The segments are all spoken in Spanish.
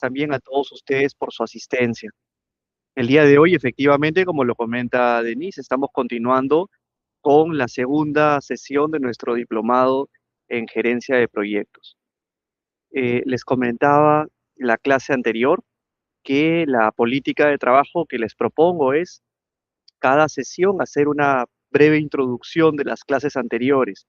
también a todos ustedes por su asistencia. El día de hoy, efectivamente, como lo comenta Denise, estamos continuando con la segunda sesión de nuestro diplomado en gerencia de proyectos. Les comentaba la clase anterior que la política de trabajo que les propongo es cada sesión hacer una breve introducción de las clases anteriores.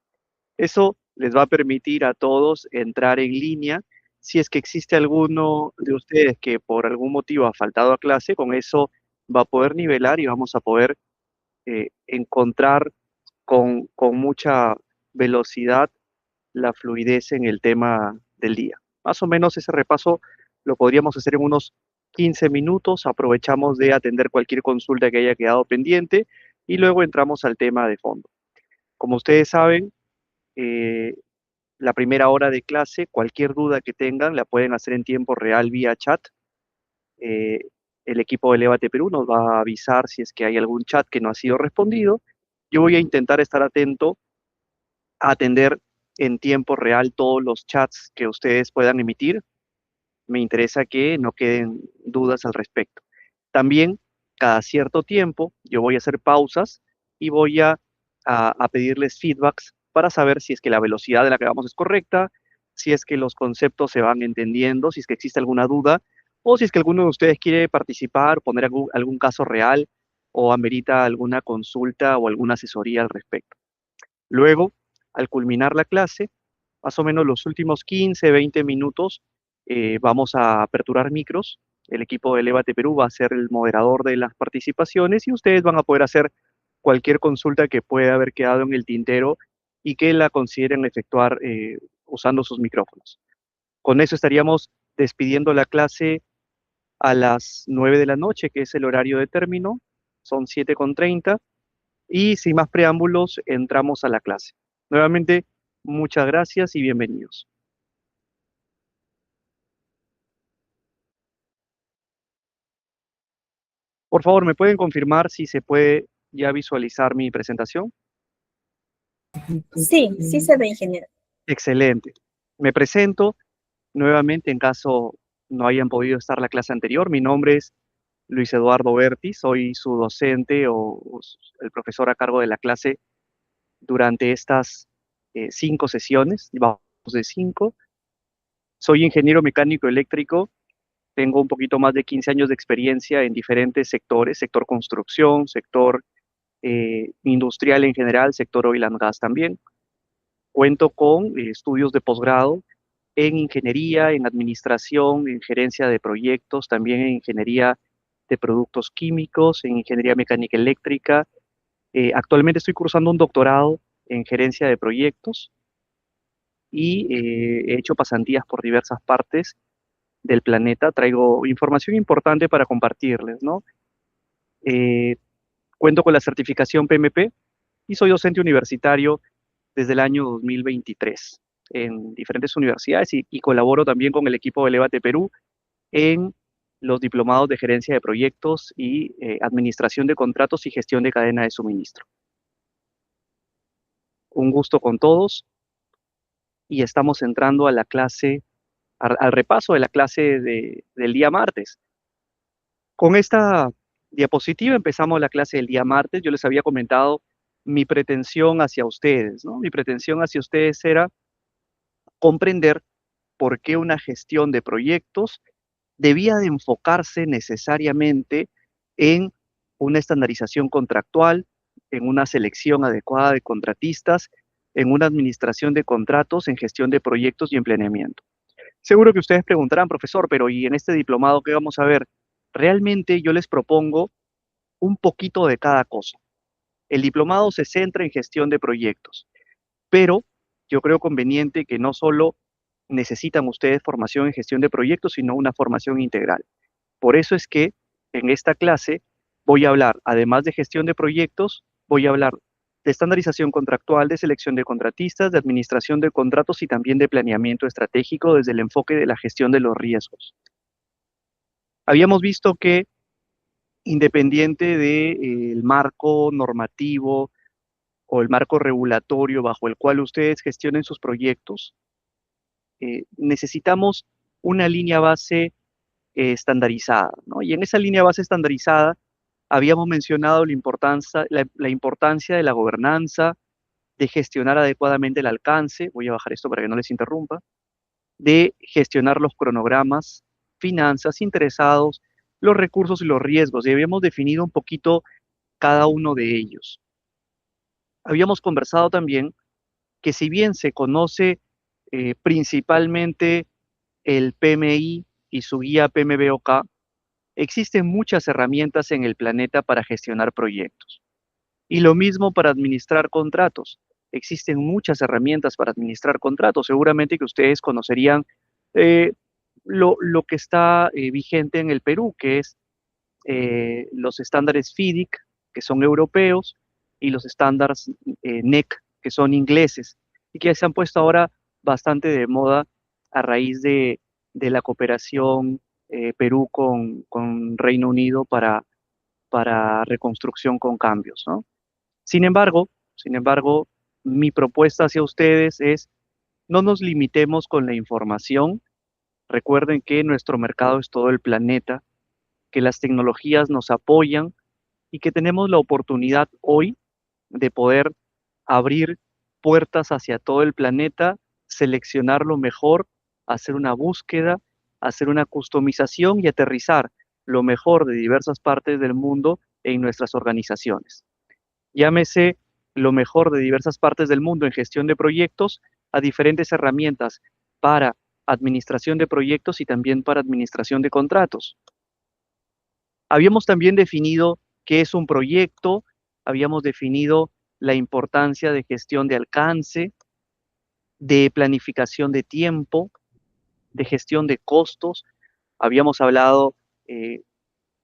Eso les va a permitir a todos entrar en línea. Si es que existe alguno de ustedes que por algún motivo ha faltado a clase, con eso va a poder nivelar y vamos a poder encontrar con mucha velocidad la fluidez en el tema del día. Más o menos ese repaso lo podríamos hacer en unos 15 minutos, aprovechamos de atender cualquier consulta que haya quedado pendiente y luego entramos al tema de fondo. Como ustedes saben, eh, la primera hora de clase, cualquier duda que tengan, la pueden hacer en tiempo real vía chat. Eh, el equipo de Elevate Perú nos va a avisar si es que hay algún chat que no ha sido respondido. Yo voy a intentar estar atento a atender en tiempo real todos los chats que ustedes puedan emitir. Me interesa que no queden dudas al respecto. También, cada cierto tiempo, yo voy a hacer pausas y voy a pedirles feedbacks para saber si es que la velocidad de la que vamos es correcta, si es que los conceptos se van entendiendo, si es que existe alguna duda, o si es que alguno de ustedes quiere participar, poner algún caso real o amerita alguna consulta o alguna asesoría al respecto. Luego, al culminar la clase, más o menos los últimos 15, 20 minutos, vamos a aperturar micros. El equipo de Elevate Perú va a ser el moderador de las participaciones y ustedes van a poder hacer cualquier consulta que pueda haber quedado en el tintero y que la consideren efectuar usando sus micrófonos. Con eso estaríamos despidiendo la clase a las 9 de la noche, que es el horario de término, son 7:30, y sin más preámbulos, entramos a la clase. Nuevamente, muchas gracias y bienvenidos. Por favor, ¿me pueden confirmar si se puede ya visualizar mi presentación? Sí, sí se ve, ingeniero. Excelente. Me presento nuevamente en caso no hayan podido estar la clase anterior. Mi nombre es Luis Eduardo Berti, soy su docente o el profesor a cargo de la clase durante estas 5 sesiones, vamos de 5. Soy ingeniero mecánico eléctrico. Tengo un poquito más de 15 años de experiencia en diferentes sectores, sector construcción, sector industrial en general, sector oil and gas también. Cuento con estudios de posgrado en ingeniería, en administración, en gerencia de proyectos, también en ingeniería de productos químicos, en ingeniería mecánica eléctrica. Actualmente estoy cursando un doctorado en gerencia de proyectos y he hecho pasantías por diversas partes del planeta. Traigo información importante para compartirles, ¿no? Eh, Cuento con la certificación PMP y soy docente universitario desde el año 2023 en diferentes universidades y colaboro también con el equipo de Elevate Perú en los diplomados de gerencia de proyectos y administración de contratos y gestión de cadena de suministro. Un gusto con todos y estamos entrando a la clase, al repaso de la clase del día martes. Con esta diapositiva empezamos la clase del día martes. Yo les había comentado mi pretensión hacia ustedes, ¿no? Mi pretensión hacia ustedes era comprender por qué una gestión de proyectos debía de enfocarse necesariamente en una estandarización contractual, en una selección adecuada de contratistas, en una administración de contratos, en gestión de proyectos y en planeamiento. Seguro que ustedes preguntarán, profesor, pero ¿y en este diplomado qué vamos a ver? Realmente yo les propongo un poquito de cada cosa. El diplomado se centra en gestión de proyectos, pero yo creo conveniente que no solo necesitan ustedes formación en gestión de proyectos, sino una formación integral. Por eso es que en esta clase voy a hablar, además de gestión de proyectos, voy a hablar de estandarización contractual, de selección de contratistas, de administración de contratos y también de planeamiento estratégico desde el enfoque de la gestión de los riesgos. Habíamos visto que independiente del marco normativo o el marco regulatorio bajo el cual ustedes gestionen sus proyectos, necesitamos una línea base estandarizada, ¿no? Y en esa línea base estandarizada habíamos mencionado la importancia de la gobernanza, de gestionar adecuadamente el alcance, voy a bajar esto para que no les interrumpa, de gestionar los cronogramas, finanzas, interesados, los recursos y los riesgos, y habíamos definido un poquito cada uno de ellos. Habíamos conversado también que si bien se conoce principalmente el PMI y su guía PMBOK, existen muchas herramientas en el planeta para gestionar proyectos. Y lo mismo para administrar contratos. Existen muchas herramientas para administrar contratos. Seguramente que ustedes conocerían eh, lo que está vigente en el Perú, que es los estándares FIDIC, que son europeos, y los estándares NEC, que son ingleses, y que se han puesto ahora bastante de moda a raíz de la cooperación Perú con Reino Unido para reconstrucción con cambios, ¿no? Sin embargo, mi propuesta hacia ustedes es no nos limitemos con la información. Recuerden que nuestro mercado es todo el planeta, que las tecnologías nos apoyan y que tenemos la oportunidad hoy de poder abrir puertas hacia todo el planeta, seleccionar lo mejor, hacer una búsqueda, hacer una customización y aterrizar lo mejor de diversas partes del mundo en nuestras organizaciones. Llámese lo mejor de diversas partes del mundo en gestión de proyectos a diferentes herramientas para administración de proyectos y también para administración de contratos. Habíamos también definido qué es un proyecto, habíamos definido la importancia de gestión de alcance, de planificación de tiempo, de gestión de costos. Habíamos hablado eh,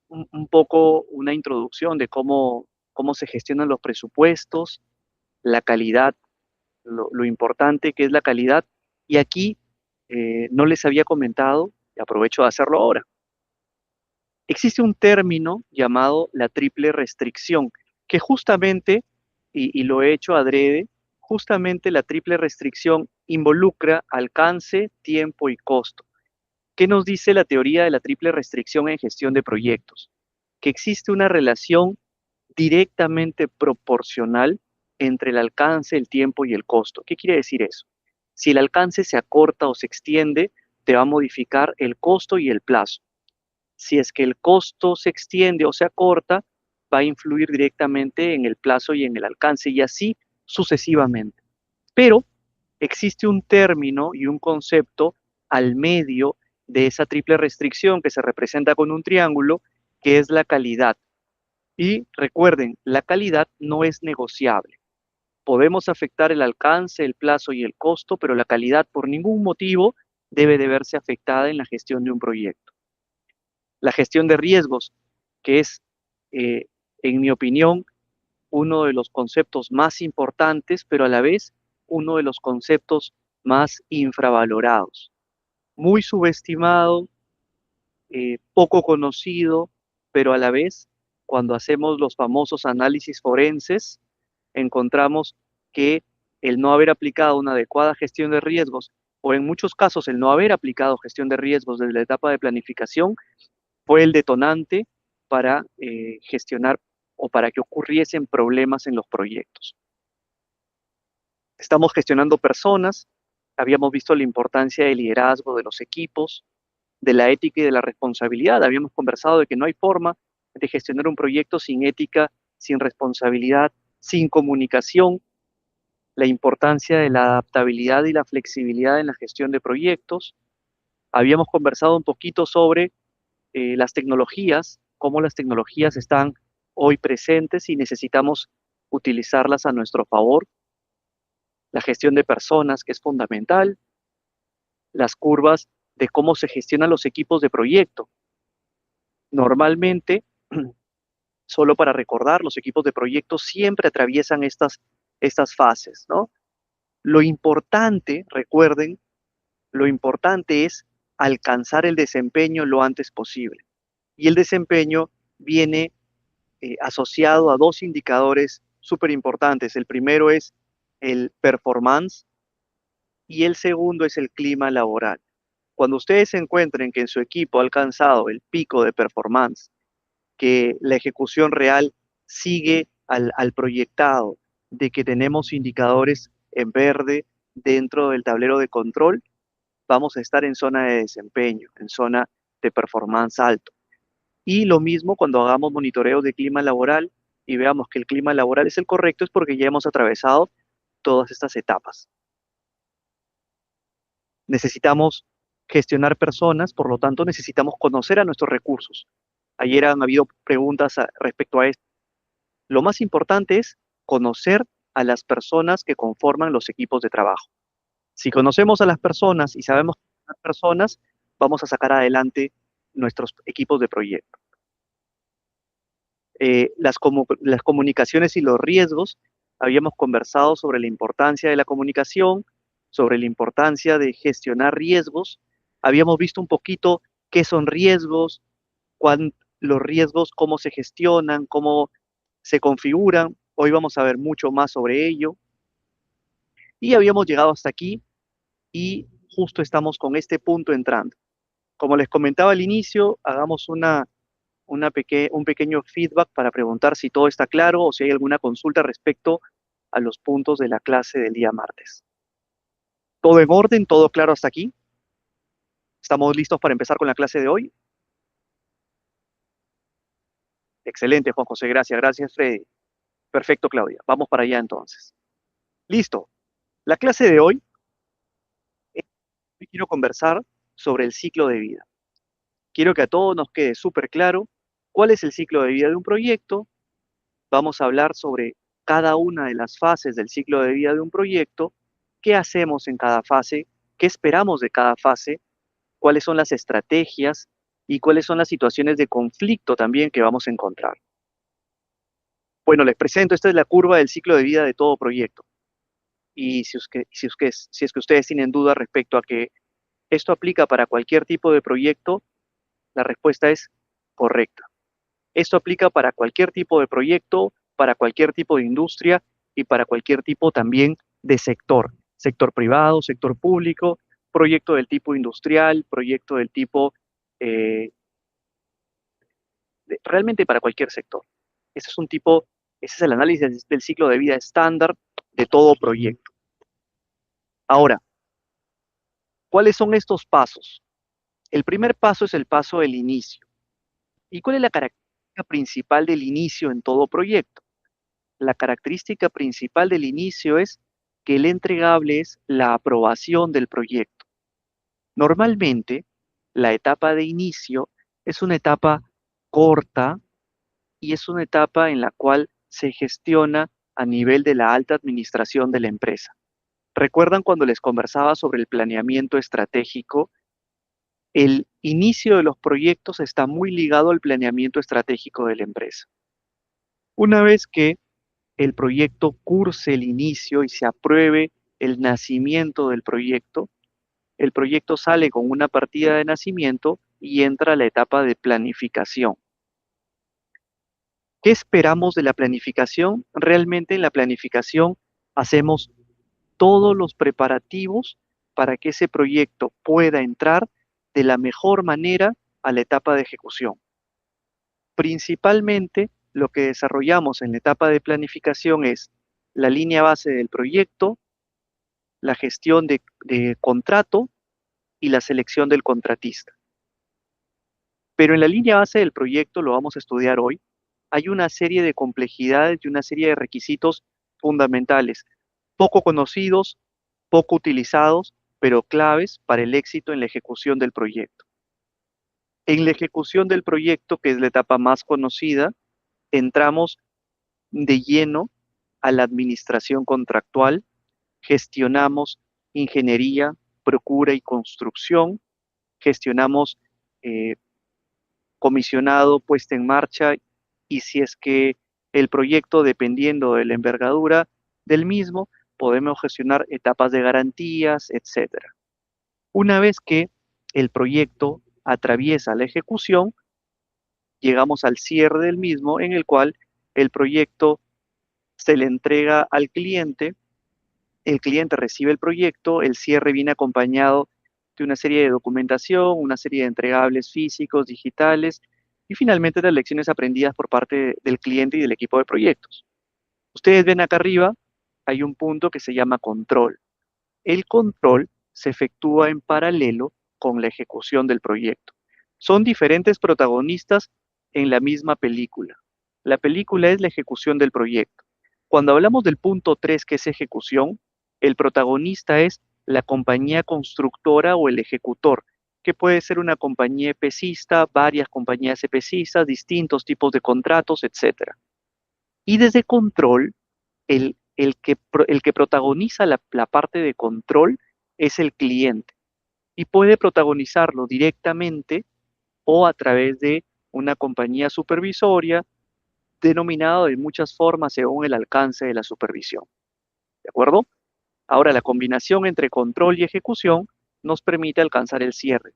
un poco, una introducción de cómo se gestionan los presupuestos, la calidad, lo importante que es la calidad. Y aquí no les había comentado, y aprovecho de hacerlo ahora. Existe un término llamado la triple restricción, que justamente, y lo he hecho adrede, justamente la triple restricción involucra alcance, tiempo y costo. ¿Qué nos dice la teoría de la triple restricción en gestión de proyectos? Que existe una relación directamente proporcional entre el alcance, el tiempo y el costo. ¿Qué quiere decir eso? Si el alcance se acorta o se extiende, te va a modificar el costo y el plazo. Si es que el costo se extiende o se acorta, va a influir directamente en el plazo y en el alcance y así sucesivamente. Pero existe un término y un concepto al medio de esa triple restricción que se representa con un triángulo, que es la calidad. Y recuerden, la calidad no es negociable. Podemos afectar el alcance, el plazo y el costo, pero la calidad por ningún motivo debe de verse afectada en la gestión de un proyecto. La gestión de riesgos, que es, eh, en mi opinión, uno de los conceptos más importantes, pero a la vez uno de los conceptos más infravalorados. Muy subestimado, poco conocido, pero a la vez, cuando hacemos los famosos análisis forenses, encontramos que el no haber aplicado una adecuada gestión de riesgos, o en muchos casos el no haber aplicado gestión de riesgos desde la etapa de planificación, fue el detonante para gestionar o para que ocurriesen problemas en los proyectos. Estamos gestionando personas, habíamos visto la importancia del liderazgo de los equipos, de la ética y de la responsabilidad. Habíamos conversado de que no hay forma de gestionar un proyecto sin ética, sin responsabilidad, sin comunicación, la importancia de la adaptabilidad y la flexibilidad en la gestión de proyectos. Habíamos conversado un poquito sobre las tecnologías, cómo las tecnologías están hoy presentes y necesitamos utilizarlas a nuestro favor, la gestión de personas, que es fundamental, las curvas de cómo se gestionan los equipos de proyecto. Normalmente, solo para recordar, los equipos de proyecto siempre atraviesan estas fases, ¿no? Lo importante, recuerden, lo importante es alcanzar el desempeño lo antes posible. Y el desempeño viene asociado a dos indicadores súper importantes. El primero es el performance y el segundo es el clima laboral. Cuando ustedes encuentren que en su equipo ha alcanzado el pico de performance, que la ejecución real sigue al proyectado, de que tenemos indicadores en verde dentro del tablero de control, vamos a estar en zona de desempeño, en zona de performance alto. Y lo mismo cuando hagamos monitoreo de clima laboral y veamos que el clima laboral es el correcto, es porque ya hemos atravesado todas estas etapas. Necesitamos gestionar personas, por lo tanto necesitamos conocer a nuestros recursos. Ayer han habido preguntas respecto a esto. Lo más importante es conocer a las personas que conforman los equipos de trabajo. Si conocemos a las personas y sabemos que son las personas, vamos a sacar adelante nuestros equipos de proyecto. Las comunicaciones y los riesgos, habíamos conversado sobre la importancia de la comunicación, sobre la importancia de gestionar riesgos, habíamos visto un poquito qué son riesgos, los riesgos, cómo se gestionan, cómo se configuran. Hoy vamos a ver mucho más sobre ello. Y habíamos llegado hasta aquí y justo estamos con este punto entrando. Como les comentaba al inicio, hagamos un pequeño feedback para preguntar si todo está claro o si hay alguna consulta respecto a los puntos de la clase del día martes. ¿Todo en orden? ¿Todo claro hasta aquí? ¿Estamos listos para empezar con la clase de hoy? Excelente, Juan José, gracias. Gracias, Freddy. Perfecto, Claudia. Vamos para allá entonces. Listo. La clase de hoy, quiero conversar sobre el ciclo de vida. Quiero que a todos nos quede súper claro cuál es el ciclo de vida de un proyecto. Vamos a hablar sobre cada una de las fases del ciclo de vida de un proyecto, qué hacemos en cada fase, qué esperamos de cada fase, cuáles son las estrategias y cuáles son las situaciones de conflicto también que vamos a encontrar. Bueno, les presento, esta es la curva del ciclo de vida de todo proyecto. Y si es que ustedes tienen dudas respecto a que esto aplica para cualquier tipo de proyecto, la respuesta es correcta. Esto aplica para cualquier tipo de proyecto, para cualquier tipo de industria y para cualquier tipo también de sector. Sector privado, sector público, proyecto del tipo industrial, proyecto del tipo, realmente para cualquier sector. Ese es el análisis del ciclo de vida estándar de todo proyecto. Ahora, ¿cuáles son estos pasos? El primer paso es el paso del inicio. ¿Y cuál es la característica principal del inicio en todo proyecto? La característica principal del inicio es que el entregable es la aprobación del proyecto. Normalmente, la etapa de inicio es una etapa corta y es una etapa en la cual se gestiona a nivel de la alta administración de la empresa. ¿Recuerdan cuando les conversaba sobre el planeamiento estratégico? El inicio de los proyectos está muy ligado al planeamiento estratégico de la empresa. Una vez que el proyecto curse el inicio y se apruebe el nacimiento del proyecto, el proyecto sale con una partida de nacimiento y entra a la etapa de planificación. ¿Qué esperamos de la planificación? Realmente en la planificación hacemos todos los preparativos para que ese proyecto pueda entrar de la mejor manera a la etapa de ejecución. Principalmente lo que desarrollamos en la etapa de planificación es la línea base del proyecto, la gestión de contrato y la selección del contratista. Pero en la línea base del proyecto, lo vamos a estudiar hoy, hay una serie de complejidades y una serie de requisitos fundamentales, poco conocidos, poco utilizados, pero claves para el éxito en la ejecución del proyecto. En la ejecución del proyecto, que es la etapa más conocida, entramos de lleno a la administración contractual, gestionamos ingeniería, procura y construcción, gestionamos comisionado, puesta en marcha, y si es que el proyecto, dependiendo de la envergadura del mismo, podemos gestionar etapas de garantías, etcétera. Una vez que el proyecto atraviesa la ejecución, llegamos al cierre del mismo, en el cual el proyecto se le entrega al cliente, el cliente recibe el proyecto, el cierre viene acompañado de una serie de documentación, una serie de entregables físicos, digitales y finalmente las lecciones aprendidas por parte del cliente y del equipo de proyectos. Ustedes ven acá arriba, hay un punto que se llama control. El control se efectúa en paralelo con la ejecución del proyecto. Son diferentes protagonistas en la misma película. La película es la ejecución del proyecto. Cuando hablamos del punto 3, que es ejecución, el protagonista es la compañía constructora o el ejecutor, que puede ser una compañía EPCista, varias compañías EPCistas, distintos tipos de contratos, etc. Y desde control, el que protagoniza la parte de control es el cliente y puede protagonizarlo directamente o a través de una compañía supervisoria denominado de muchas formas según el alcance de la supervisión. ¿De acuerdo? Ahora, la combinación entre control y ejecución nos permite alcanzar el cierre.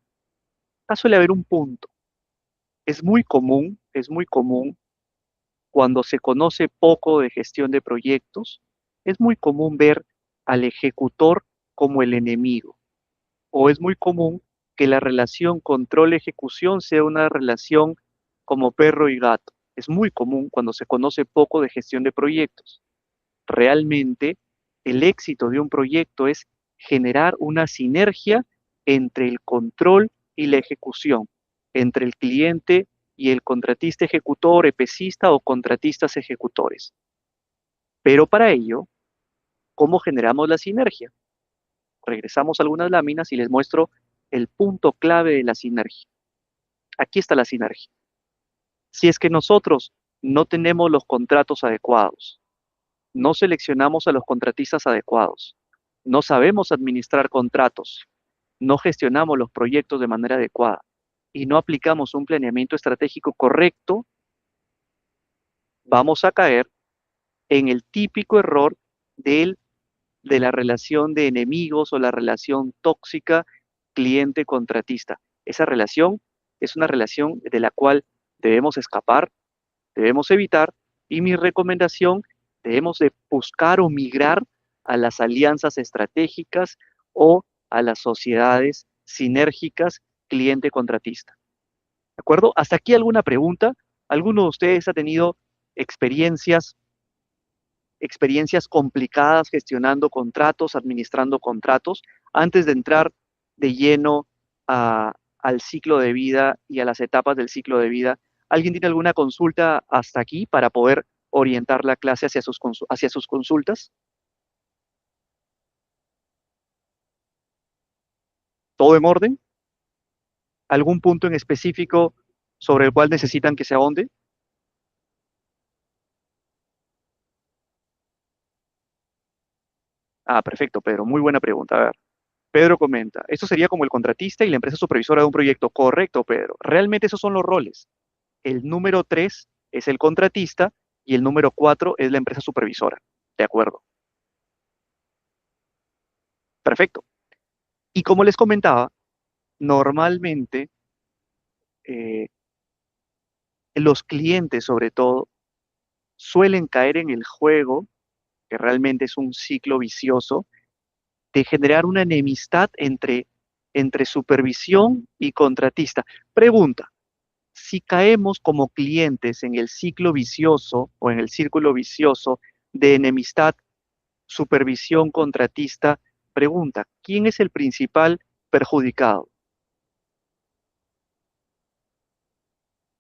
Acá suele haber un punto. Es muy común cuando se conoce poco de gestión de proyectos, es muy común ver al ejecutor como el enemigo, o es muy común que la relación control-ejecución sea una relación como perro y gato. Es muy común cuando se conoce poco de gestión de proyectos. Realmente, el éxito de un proyecto es generar una sinergia entre el control y la ejecución, entre el cliente y el contratista ejecutor, EPCista o contratistas ejecutores. Pero para ello, ¿cómo generamos la sinergia? Regresamos a algunas láminas y les muestro el punto clave de la sinergia. Aquí está la sinergia. Si es que nosotros no tenemos los contratos adecuados, no seleccionamos a los contratistas adecuados, no sabemos administrar contratos, no gestionamos los proyectos de manera adecuada y no aplicamos un planeamiento estratégico correcto, vamos a caer en el típico error de la relación de enemigos o la relación tóxica cliente-contratista. Esa relación es una relación de la cual debemos escapar, debemos evitar, y mi recomendación, debemos de buscar o migrar a las alianzas estratégicas o a las sociedades sinérgicas cliente-contratista. ¿De acuerdo? ¿Hasta aquí alguna pregunta? ¿Alguno de ustedes ha tenido experiencias complicadas gestionando contratos, administrando contratos, antes de entrar de lleno al ciclo de vida y a las etapas del ciclo de vida? ¿Alguien tiene alguna consulta hasta aquí para poder orientar la clase hacia sus consultas? ¿Todo en orden? ¿Algún punto en específico sobre el cual necesitan que se ahonde? Ah, perfecto, Pedro. Muy buena pregunta. A ver. Pedro comenta, esto sería como el contratista y la empresa supervisora de un proyecto. Correcto, Pedro. Realmente esos son los roles. El número 3 es el contratista y el número 4 es la empresa supervisora. De acuerdo. Perfecto. Y como les comentaba, normalmente eh, los clientes, sobre todo, suelen caer en el juego, que realmente es un ciclo vicioso, de generar una enemistad entre supervisión y contratista. Pregunta, si caemos como clientes en el ciclo vicioso o en el círculo vicioso de enemistad, supervisión contratista, pregunta, ¿quién es el principal perjudicado?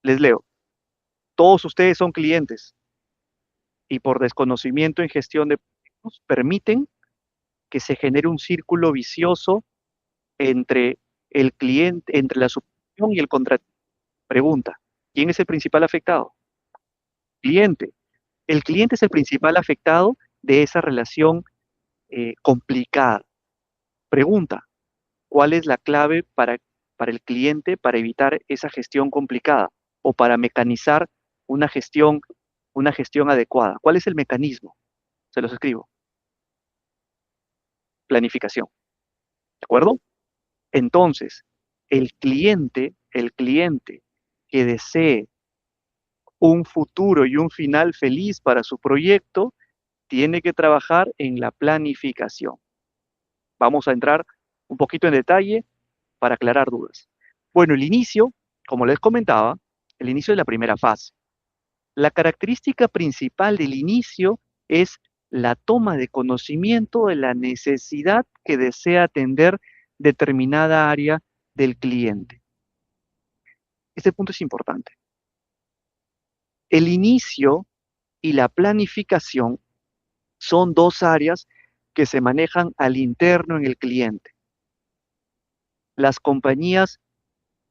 Les leo, todos ustedes son clientes y por desconocimiento en gestión de proyectos permiten que se genere un círculo vicioso entre el cliente, entre la supervisión y el contratista. Pregunta, ¿quién es el principal afectado? Cliente. El cliente es el principal afectado de esa relación complicada. Pregunta, ¿cuál es la clave para el cliente para evitar esa gestión complicada o para mecanizar una gestión, una gestión adecuada? ¿Cuál es el mecanismo? Se los escribo. Planificación. ¿De acuerdo? Entonces, el cliente que desee un futuro y un final feliz para su proyecto, tiene que trabajar en la planificación. Vamos a entrar un poquito en detalle. para aclarar dudas. Bueno, el inicio, como les comentaba, el inicio de la primera fase. La característica principal del inicio es la toma de conocimiento de la necesidad que desea atender determinada área del cliente. Este punto es importante. El inicio y la planificación son dos áreas que se manejan al interno en el cliente. Las compañías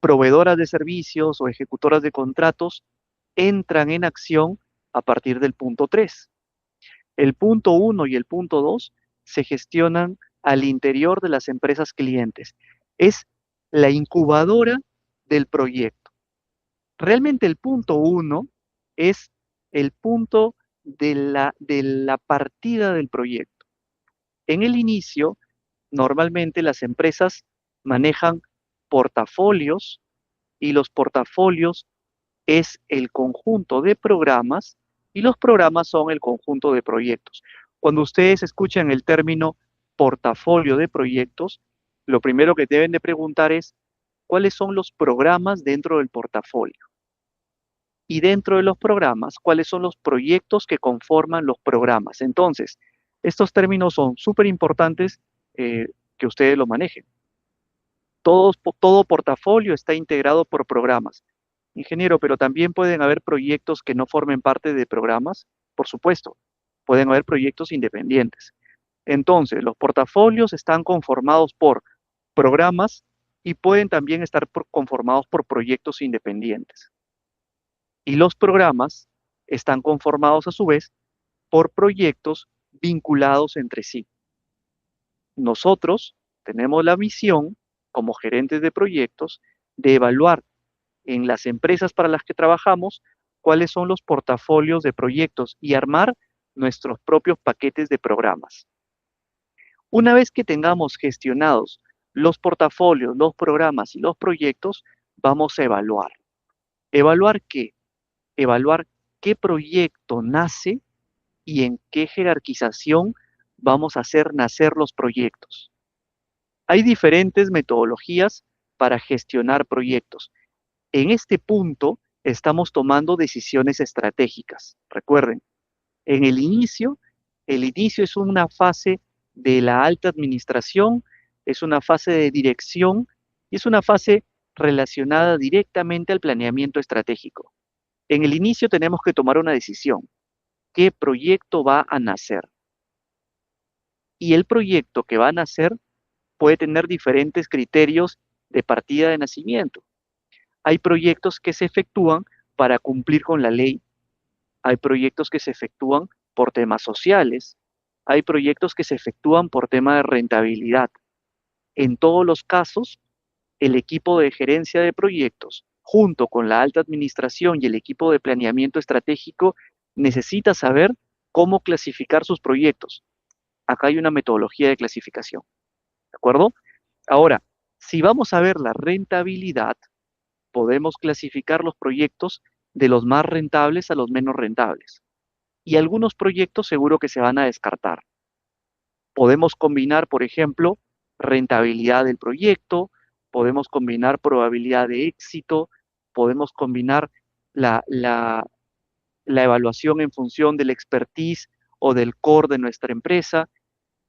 proveedoras de servicios o ejecutoras de contratos entran en acción a partir del punto 3. El punto 1 y el punto 2 se gestionan al interior de las empresas clientes. Es la incubadora del proyecto. Realmente el punto 1 es el punto de la partida del proyecto. En el inicio, normalmente las empresas manejan portafolios y los portafolios es el conjunto de programas y los programas son el conjunto de proyectos. Cuando ustedes escuchan el término portafolio de proyectos, lo primero que deben de preguntar es cuáles son los programas dentro del portafolio. Y dentro de los programas, cuáles son los proyectos que conforman los programas. Entonces, estos términos son súper importantes que ustedes lo manejen. Todo portafolio está integrado por programas. Ingeniero, pero también pueden haber proyectos que no formen parte de programas, por supuesto, pueden haber proyectos independientes. Entonces, los portafolios están conformados por programas y pueden también estar conformados por proyectos independientes. Y los programas están conformados a su vez por proyectos vinculados entre sí. Nosotros tenemos la misión, como gerentes de proyectos, de evaluar en las empresas para las que trabajamos cuáles son los portafolios de proyectos y armar nuestros propios paquetes de programas. Una vez que tengamos gestionados los portafolios, los programas y los proyectos, vamos a evaluar. ¿Evaluar qué? Evaluar qué proyecto nace y en qué jerarquización vamos a hacer nacer los proyectos. Hay diferentes metodologías para gestionar proyectos. En este punto estamos tomando decisiones estratégicas. Recuerden, en el inicio es una fase de la alta administración, es una fase de dirección y es una fase relacionada directamente al planeamiento estratégico. En el inicio tenemos que tomar una decisión. ¿Qué proyecto va a nacer? Y el proyecto que va a nacer puede tener diferentes criterios de partida de nacimiento. Hay proyectos que se efectúan para cumplir con la ley. Hay proyectos que se efectúan por temas sociales. Hay proyectos que se efectúan por tema de rentabilidad. En todos los casos, el equipo de gerencia de proyectos, junto con la alta administración y el equipo de planeamiento estratégico, necesita saber cómo clasificar sus proyectos. Acá hay una metodología de clasificación. ¿De acuerdo? Ahora, si vamos a ver la rentabilidad, podemos clasificar los proyectos de los más rentables a los menos rentables. Y algunos proyectos seguro que se van a descartar. Podemos combinar, por ejemplo, rentabilidad del proyecto, podemos combinar probabilidad de éxito, podemos combinar la evaluación en función del expertise o del core de nuestra empresa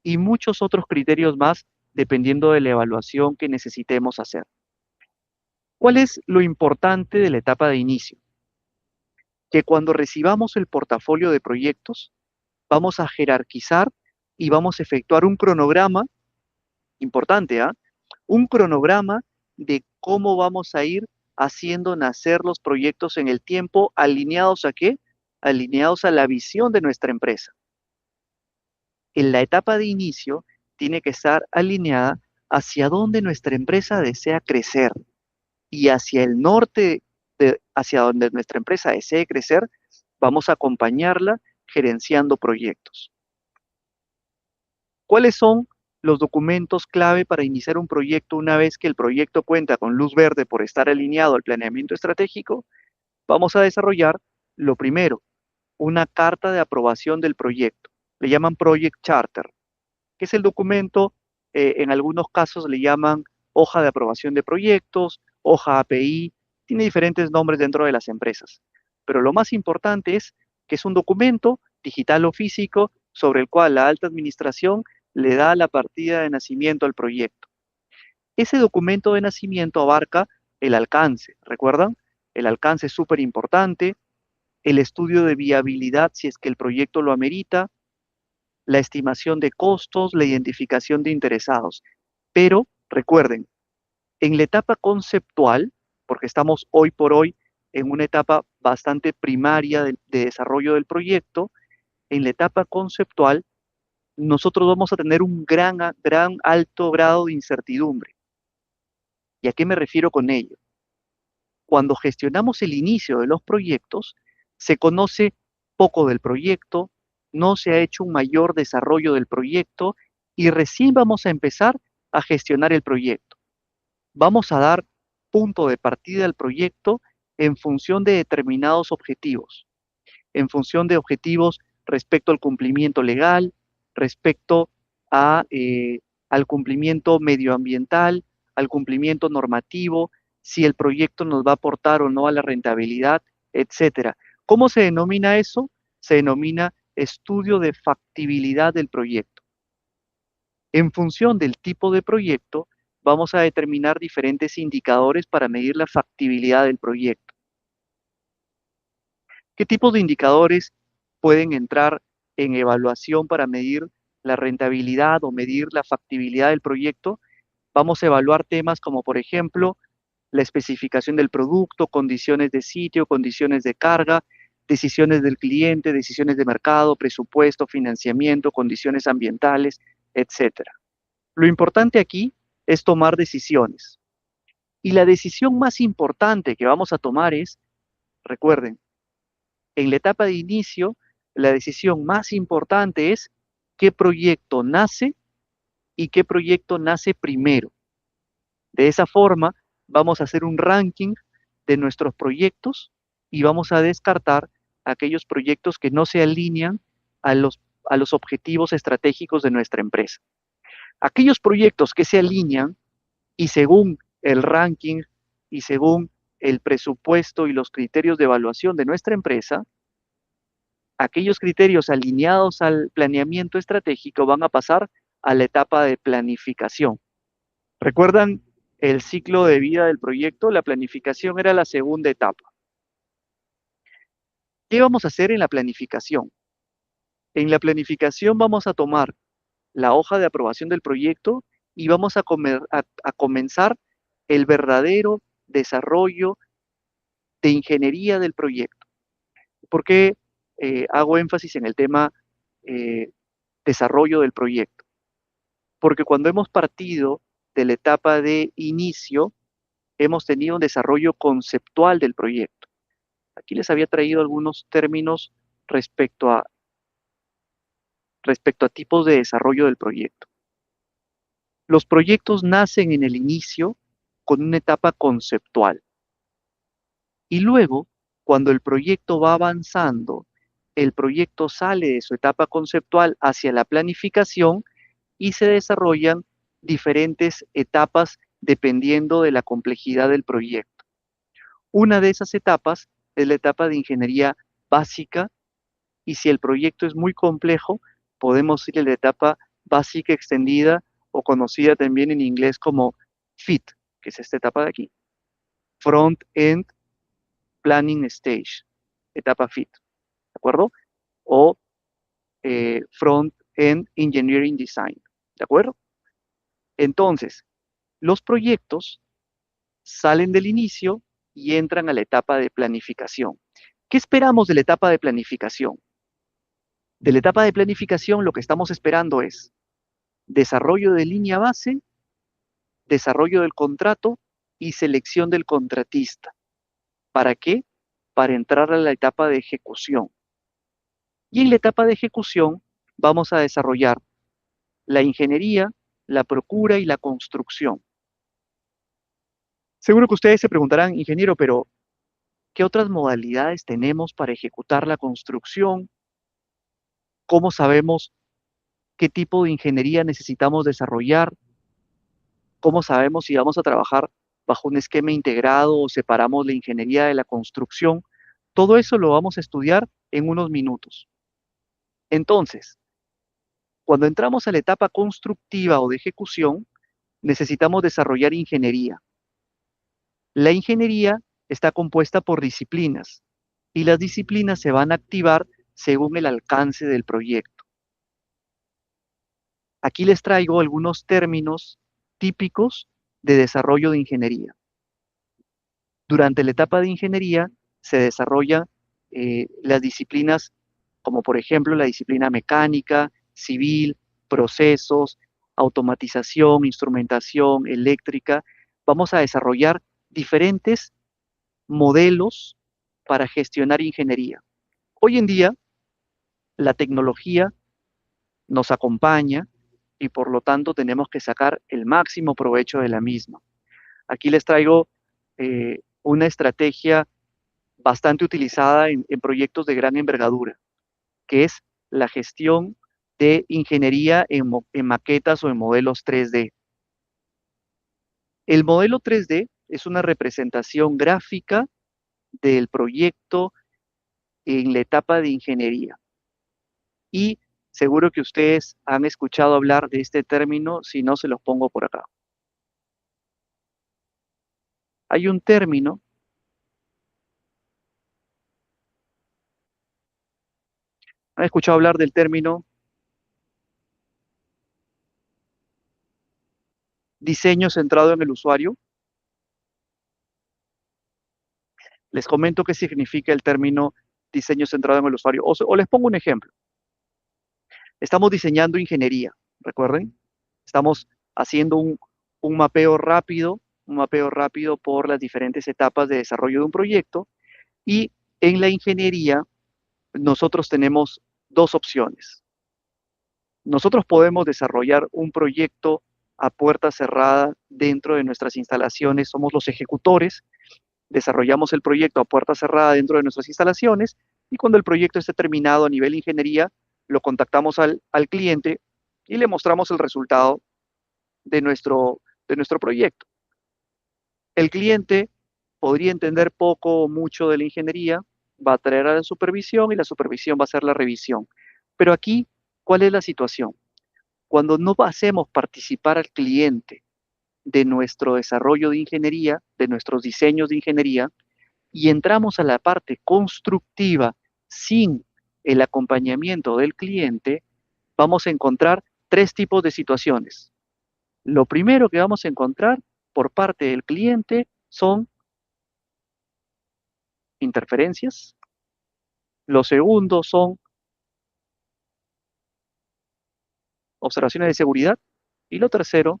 y muchos otros criterios más dependiendo de la evaluación que necesitemos hacer. ¿Cuál es lo importante de la etapa de inicio? Que cuando recibamos el portafolio de proyectos, vamos a jerarquizar y vamos a efectuar un cronograma, importante, ¿ah? Un cronograma de cómo vamos a ir haciendo nacer los proyectos en el tiempo, alineados a qué? Alineados a la visión de nuestra empresa. En la etapa de inicio tiene que estar alineada hacia dónde nuestra empresa desea crecer y hacia el norte, hacia donde nuestra empresa desee crecer, vamos a acompañarla gerenciando proyectos. ¿Cuáles son los documentos clave para iniciar un proyecto una vez que el proyecto cuenta con luz verde por estar alineado al planeamiento estratégico? Vamos a desarrollar, lo primero, una carta de aprobación del proyecto. Le llaman Project Charter, que es el documento, en algunos casos le llaman hoja de aprobación de proyectos, hoja API, tiene diferentes nombres dentro de las empresas. Pero lo más importante es que es un documento digital o físico sobre el cual la alta administración le da la partida de nacimiento al proyecto. Ese documento de nacimiento abarca el alcance, ¿recuerdan? El alcance es súper importante, el estudio de viabilidad si es que el proyecto lo amerita, la estimación de costos, la identificación de interesados. Pero recuerden, en la etapa conceptual, porque estamos hoy por hoy en una etapa bastante primaria de desarrollo del proyecto, en la etapa conceptual nosotros vamos a tener un gran alto grado de incertidumbre. ¿Y a qué me refiero con ello? Cuando gestionamos el inicio de los proyectos, se conoce poco del proyecto, no se ha hecho un mayor desarrollo del proyecto y recién vamos a empezar a gestionar el proyecto. Vamos a dar punto de partida al proyecto en función de determinados objetivos, en función de objetivos respecto al cumplimiento legal, respecto a, al cumplimiento medioambiental, al cumplimiento normativo, si el proyecto nos va a aportar o no a la rentabilidad, etcétera. ¿Cómo se denomina eso? Se denomina estudio de factibilidad del proyecto. En función del tipo de proyecto, vamos a determinar diferentes indicadores para medir la factibilidad del proyecto. ¿Qué tipos de indicadores pueden entrar en evaluación para medir la rentabilidad o medir la factibilidad del proyecto? Vamos a evaluar temas como, por ejemplo, la especificación del producto, condiciones de sitio, condiciones de carga, decisiones del cliente, decisiones de mercado, presupuesto, financiamiento, condiciones ambientales, etcétera. Lo importante aquí es tomar decisiones. Y la decisión más importante que vamos a tomar es, recuerden, en la etapa de inicio, la decisión más importante es qué proyecto nace y qué proyecto nace primero. De esa forma, vamos a hacer un ranking de nuestros proyectos y vamos a descartar aquellos proyectos que no se alinean a los objetivos estratégicos de nuestra empresa. Aquellos proyectos que se alinean y según el ranking y según el presupuesto y los criterios de evaluación de nuestra empresa, aquellos criterios alineados al planeamiento estratégico van a pasar a la etapa de planificación. ¿Recuerdan el ciclo de vida del proyecto? La planificación era la segunda etapa. ¿Qué vamos a hacer en la planificación? En la planificación vamos a tomar la hoja de aprobación del proyecto y vamos a comenzar el verdadero desarrollo de ingeniería del proyecto. ¿Por qué hago énfasis en el tema eh, desarrollo del proyecto? Porque cuando hemos partido de la etapa de inicio, hemos tenido un desarrollo conceptual del proyecto. Aquí les había traído algunos términos respecto a, respecto a tipos de desarrollo del proyecto. Los proyectos nacen en el inicio con una etapa conceptual y luego, cuando el proyecto va avanzando, el proyecto sale de su etapa conceptual hacia la planificación y se desarrollan diferentes etapas dependiendo de la complejidad del proyecto. Una de esas etapas es la etapa de ingeniería básica y si el proyecto es muy complejo, podemos ir a la etapa básica extendida o conocida también en inglés como FIT, que es esta etapa de aquí, Front End Planning Stage, etapa FIT, ¿de acuerdo? O Front End Engineering Design, ¿de acuerdo? Entonces, los proyectos salen del inicio y entran a la etapa de planificación. ¿Qué esperamos de la etapa de planificación? De la etapa de planificación lo que estamos esperando es desarrollo de línea base, desarrollo del contrato y selección del contratista. ¿Para qué? Para entrar a la etapa de ejecución. Y en la etapa de ejecución vamos a desarrollar la ingeniería, la procura y la construcción. Seguro que ustedes se preguntarán, ingeniero, pero ¿qué otras modalidades tenemos para ejecutar la construcción? ¿Cómo sabemos qué tipo de ingeniería necesitamos desarrollar? ¿Cómo sabemos si vamos a trabajar bajo un esquema integrado o separamos la ingeniería de la construcción? Todo eso lo vamos a estudiar en unos minutos. Entonces, cuando entramos a la etapa constructiva o de ejecución, necesitamos desarrollar ingeniería. La ingeniería está compuesta por disciplinas y las disciplinas se van a activar según el alcance del proyecto. Aquí les traigo algunos términos típicos de desarrollo de ingeniería. Durante la etapa de ingeniería se desarrollan las disciplinas como por ejemplo la disciplina mecánica, civil, procesos, automatización, instrumentación, eléctrica. Vamos a desarrollar diferentes modelos para gestionar ingeniería. Hoy en día la tecnología nos acompaña y por lo tanto tenemos que sacar el máximo provecho de la misma. Aquí les traigo una estrategia bastante utilizada en proyectos de gran envergadura, que es la gestión de ingeniería en maquetas o en modelos 3D. El modelo 3D es una representación gráfica del proyecto en la etapa de ingeniería. Y seguro que ustedes han escuchado hablar de este término, si no se los pongo por acá. Hay un término, ¿han escuchado hablar del término diseño centrado en el usuario? Les comento qué significa el término diseño centrado en el usuario. O les pongo un ejemplo. Estamos diseñando ingeniería, recuerden. Estamos haciendo un mapeo rápido por las diferentes etapas de desarrollo de un proyecto. Y en la ingeniería nosotros tenemos dos opciones. Nosotros podemos desarrollar un proyecto a puerta cerrada dentro de nuestras instalaciones, somos los ejecutores, desarrollamos el proyecto a puerta cerrada dentro de nuestras instalaciones y cuando el proyecto esté terminado a nivel ingeniería, lo contactamos al cliente y le mostramos el resultado de nuestro proyecto. El cliente podría entender poco o mucho de la ingeniería, va a traer a la supervisión y la supervisión va a hacer la revisión. Pero aquí, ¿cuál es la situación? Cuando no hacemos participar al cliente de nuestro desarrollo de ingeniería, de nuestros diseños de ingeniería, y entramos a la parte constructiva sin el acompañamiento del cliente, vamos a encontrar tres tipos de situaciones. Lo primero que vamos a encontrar por parte del cliente son interferencias. Lo segundo son observaciones de seguridad. Y lo tercero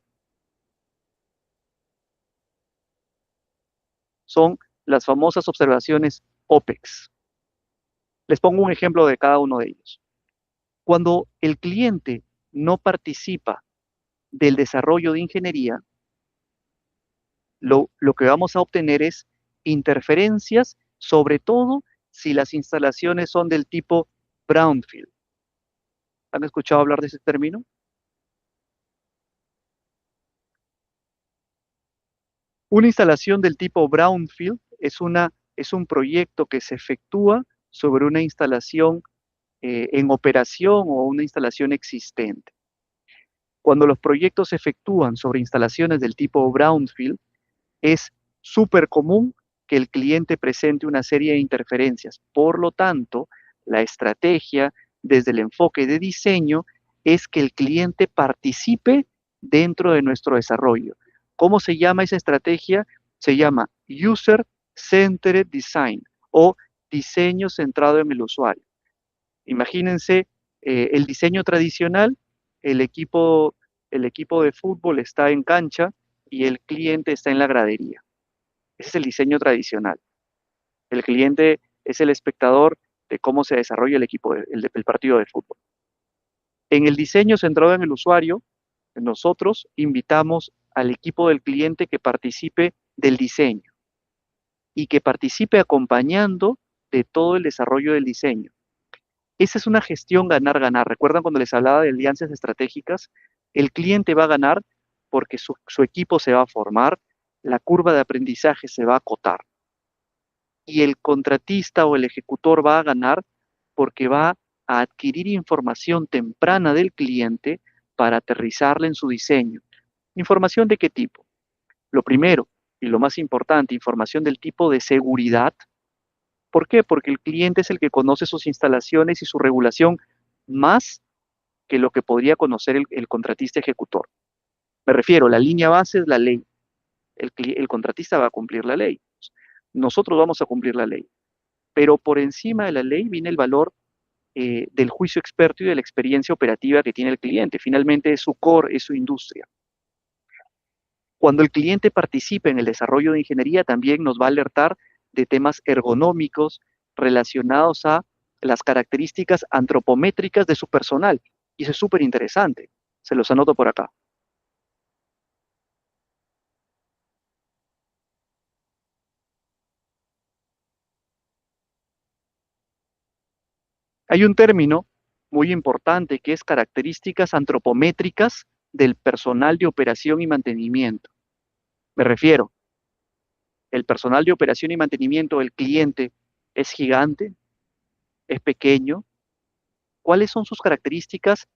son las famosas observaciones OPEX. Les pongo un ejemplo de cada uno de ellos. Cuando el cliente no participa del desarrollo de ingeniería, lo que vamos a obtener es interferencias, sobre todo si las instalaciones son del tipo brownfield. ¿Han escuchado hablar de ese término? Una instalación del tipo brownfield es un proyecto que se efectúa sobre una instalación en operación o una instalación existente. Cuando los proyectos se efectúan sobre instalaciones del tipo brownfield, es súper común que el cliente presente una serie de interferencias. Por lo tanto, la estrategia desde el enfoque de diseño es que el cliente participe dentro de nuestro desarrollo. ¿Cómo se llama esa estrategia? Se llama User Centered Design o diseño centrado en el usuario. Imagínense el diseño tradicional, el equipo, el equipo de fútbol está en cancha y el cliente está en la gradería. Ese es el diseño tradicional. El cliente es el espectador de cómo se desarrolla el partido de fútbol. En el diseño centrado en el usuario, nosotros invitamos al equipo del cliente que participe del diseño y que participe acompañando de todo el desarrollo del diseño. Esa es una gestión ganar-ganar. ¿Recuerdan cuando les hablaba de alianzas estratégicas? El cliente va a ganar porque su equipo se va a formar, la curva de aprendizaje se va a acotar y el contratista o el ejecutor va a ganar porque va a adquirir información temprana del cliente para aterrizarla en su diseño. ¿Información de qué tipo? Lo primero y lo más importante, información del tipo de seguridad. ¿Por qué? Porque el cliente es el que conoce sus instalaciones y su regulación más que lo que podría conocer el contratista ejecutor. Me refiero, la línea base es la ley. El contratista va a cumplir la ley. Nosotros vamos a cumplir la ley. Pero por encima de la ley viene el valor del juicio experto y de la experiencia operativa que tiene el cliente. Finalmente es su core, es su industria. Cuando el cliente participe en el desarrollo de ingeniería, también nos va a alertar de temas ergonómicos relacionados a las características antropométricas de su personal. Y eso es súper interesante. Se los anoto por acá. Hay un término muy importante que es características antropométricas del personal de operación y mantenimiento. Me refiero, el personal de operación y mantenimiento del cliente es gigante, es pequeño. ¿Cuáles son sus características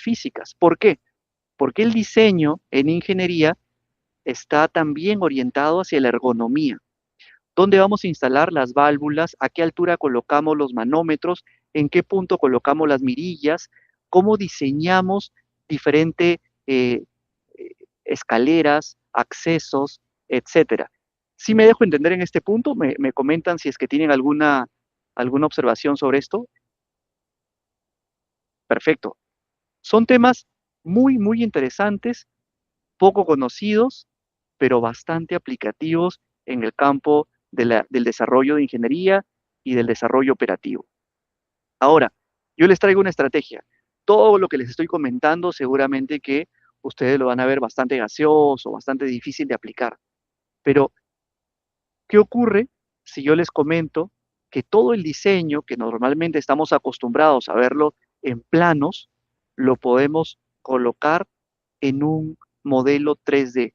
físicas? ¿Por qué? Porque el diseño en ingeniería está también orientado hacia la ergonomía. ¿Dónde vamos a instalar las válvulas? ¿A qué altura colocamos los manómetros? ¿En qué punto colocamos las mirillas? ¿Cómo diseñamos diferentes eh, escaleras, accesos, etcétera? Si me dejo entender en este punto, me comentan si es que tienen alguna observación sobre esto. Perfecto. Son temas muy, muy interesantes, poco conocidos, pero bastante aplicativos en el campo del desarrollo de ingeniería y del desarrollo operativo. Ahora, yo les traigo una estrategia. Todo lo que les estoy comentando seguramente que ustedes lo van a ver bastante gaseoso, bastante difícil de aplicar. Pero, ¿qué ocurre si yo les comento que todo el diseño que normalmente estamos acostumbrados a verlo en planos, lo podemos colocar en un modelo 3D?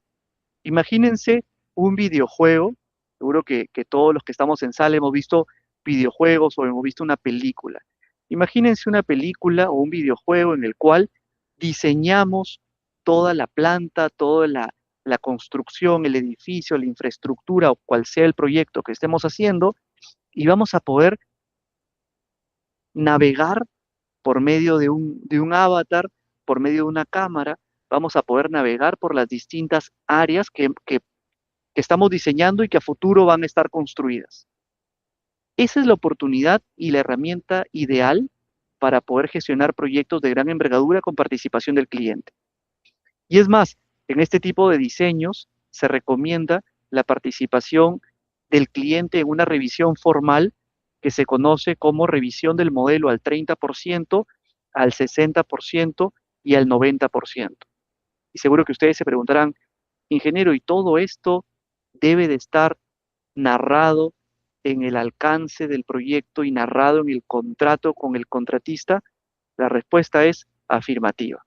Imagínense un videojuego, seguro que todos los que estamos en sala hemos visto videojuegos o hemos visto una película. Imagínense una película o un videojuego en el cual diseñamos toda la planta, toda la construcción, el edificio, la infraestructura o cual sea el proyecto que estemos haciendo y vamos a poder navegar por medio de un avatar, por medio de una cámara, vamos a poder navegar por las distintas áreas que estamos diseñando y que a futuro van a estar construidas. Esa es la oportunidad y la herramienta ideal para poder gestionar proyectos de gran envergadura con participación del cliente. Y es más, en este tipo de diseños se recomienda la participación del cliente en una revisión formal que se conoce como revisión del modelo al 30%, al 60% y al 90%. Y seguro que ustedes se preguntarán, ingeniero, ¿y todo esto debe de estar narrado en el alcance del proyecto y narrado en el contrato con el contratista? La respuesta es afirmativa.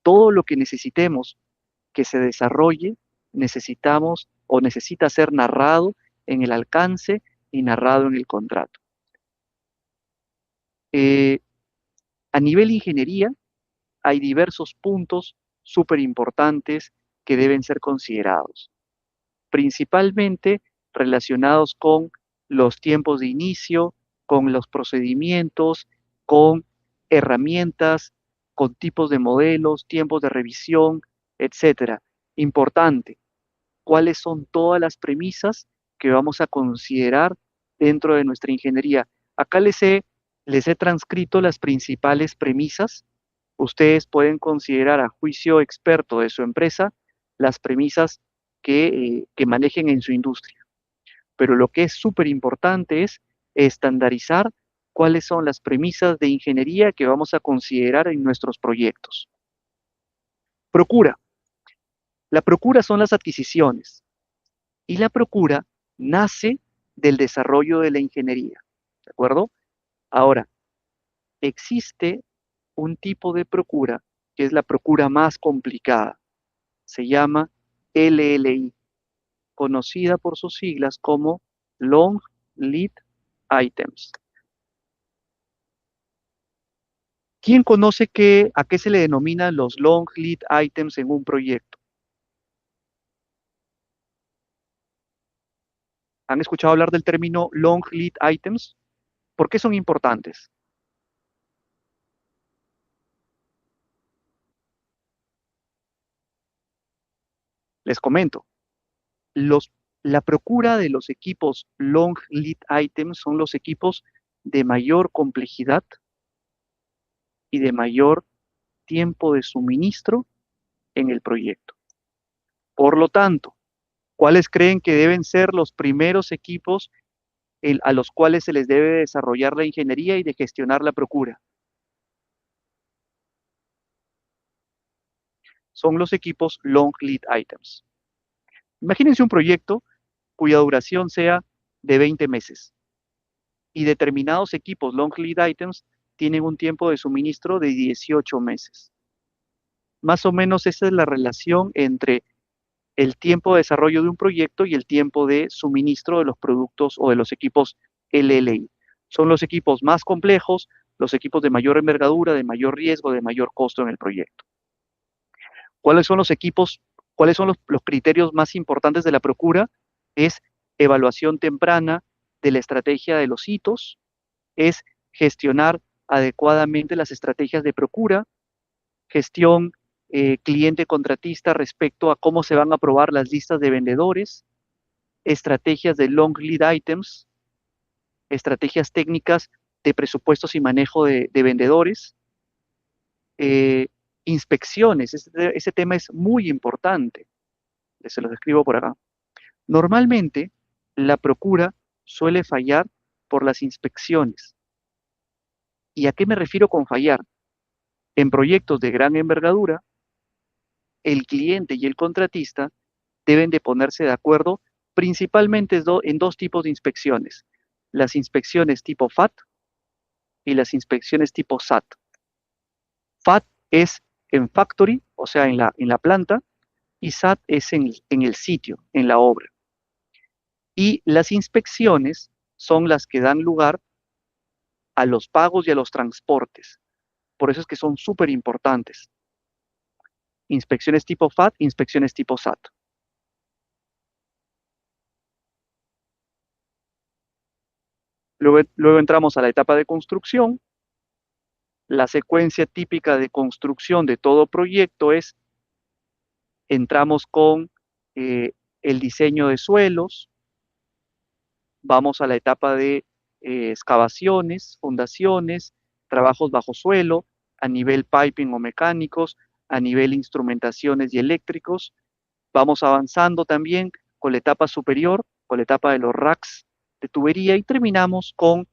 Todo lo que necesitemos que se desarrolle, necesitamos o necesita ser narrado en el alcance y narrado en el contrato. Eh, a nivel ingeniería, hay diversos puntos súper importantes que deben ser considerados, principalmente relacionados con los tiempos de inicio, con los procedimientos, con herramientas, con tipos de modelos, tiempos de revisión, etcétera. Importante, cuáles son todas las premisas que vamos a considerar dentro de nuestra ingeniería. Acá les he transcrito las principales premisas. Ustedes pueden considerar a juicio experto de su empresa las premisas que manejen en su industria. Pero lo que es súper importante es estandarizar cuáles son las premisas de ingeniería que vamos a considerar en nuestros proyectos. Procura. La procura son las adquisiciones y la procura nace del desarrollo de la ingeniería. ¿De acuerdo? Ahora, existe un tipo de procura que es la procura más complicada. Se llama LLI, conocida por sus siglas como Long Lead Items. ¿Quién conoce a qué se le denominan los Long Lead Items en un proyecto? ¿Han escuchado hablar del término Long Lead Items? ¿Por qué son importantes? Les comento. Los, la procura de los equipos Long Lead Items son los equipos de mayor complejidad y de mayor tiempo de suministro en el proyecto. Por lo tanto, ¿cuáles creen que deben ser los primeros equipos a los cuales se les debe desarrollar la ingeniería y de gestionar la procura? Son los equipos Long Lead Items. Imagínense un proyecto cuya duración sea de 20 meses y determinados equipos Long Lead Items tienen un tiempo de suministro de 18 meses. Más o menos esa es la relación entre el tiempo de desarrollo de un proyecto y el tiempo de suministro de los productos o de los equipos LLI. Son los equipos más complejos, los equipos de mayor envergadura, de mayor riesgo, de mayor costo en el proyecto. ¿Cuáles son los equipos, cuáles son los criterios más importantes de la procura? Es evaluación temprana de la estrategia de los hitos, es gestionar adecuadamente las estrategias de procura, gestión cliente contratista respecto a cómo se van a aprobar las listas de vendedores, estrategias de long lead items, estrategias técnicas de presupuestos y manejo de vendedores, eh, inspecciones. Ese tema es muy importante. Se los escribo por acá. Normalmente, la procura suele fallar por las inspecciones. ¿Y a qué me refiero con fallar? En proyectos de gran envergadura, el cliente y el contratista deben de ponerse de acuerdo principalmente en dos tipos de inspecciones. Las inspecciones tipo FAT y las inspecciones tipo SAT. FAT es en factory, o sea, en la planta, y SAT es en el sitio, en la obra. Y las inspecciones son las que dan lugar a los pagos y a los transportes. Por eso es que son súper importantes. Inspecciones tipo FAT, inspecciones tipo SAT. Luego entramos a la etapa de construcción. La secuencia típica de construcción de todo proyecto es, entramos con el diseño de suelos, vamos a la etapa de excavaciones, fundaciones, trabajos bajo suelo, a nivel piping o mecánicos, a nivel instrumentaciones y eléctricos. Vamos avanzando también con la etapa superior, con la etapa de los racks de tubería y terminamos con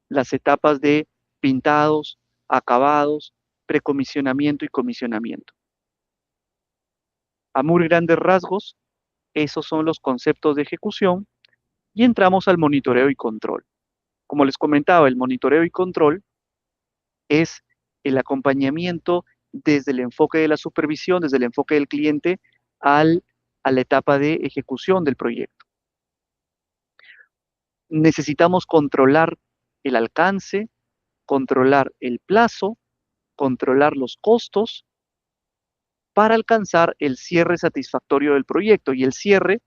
las etapas de pintados, acabados, precomisionamiento y comisionamiento. A muy grandes rasgos, esos son los conceptos de ejecución y entramos al monitoreo y control. Como les comentaba, el monitoreo y control es el acompañamiento desde el enfoque de la supervisión, desde el enfoque del cliente, a la etapa de ejecución del proyecto. Necesitamos controlar el alcance, controlar el plazo, controlar los costos para alcanzar el cierre satisfactorio del proyecto. Y el cierre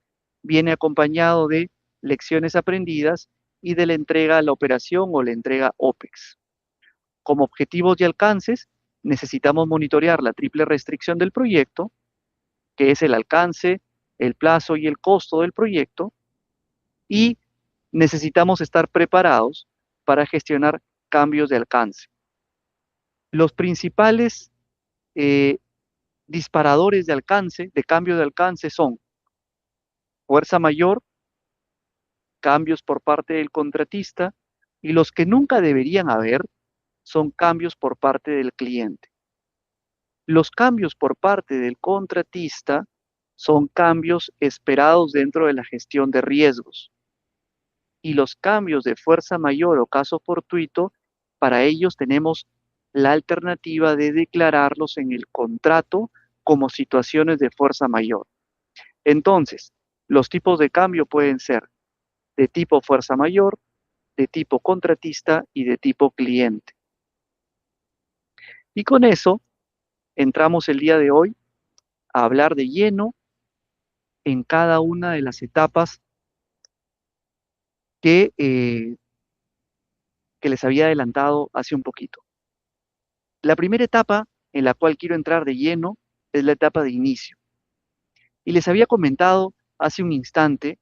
viene acompañado de lecciones aprendidas y de la entrega a la operación o la entrega OPEX. Como objetivos y alcances, necesitamos monitorear la triple restricción del proyecto, que es el alcance, el plazo y el costo del proyecto, y necesitamos estar preparados para gestionar cambios de alcance. Los principales eh, disparadores de alcance, de cambio de alcance, son fuerza mayor, cambios por parte del contratista, y los que nunca deberían haber son cambios por parte del cliente. Los cambios por parte del contratista son cambios esperados dentro de la gestión de riesgos. Y los cambios de fuerza mayor o caso fortuito, para ellos tenemos la alternativa de declararlos en el contrato como situaciones de fuerza mayor. Entonces, los tipos de cambio pueden ser de tipo fuerza mayor, de tipo contratista y de tipo cliente. Y con eso entramos el día de hoy a hablar de lleno en cada una de las etapas que, que les había adelantado hace un poquito. La primera etapa en la cual quiero entrar de lleno es la etapa de inicio. Y les había comentado hace un instante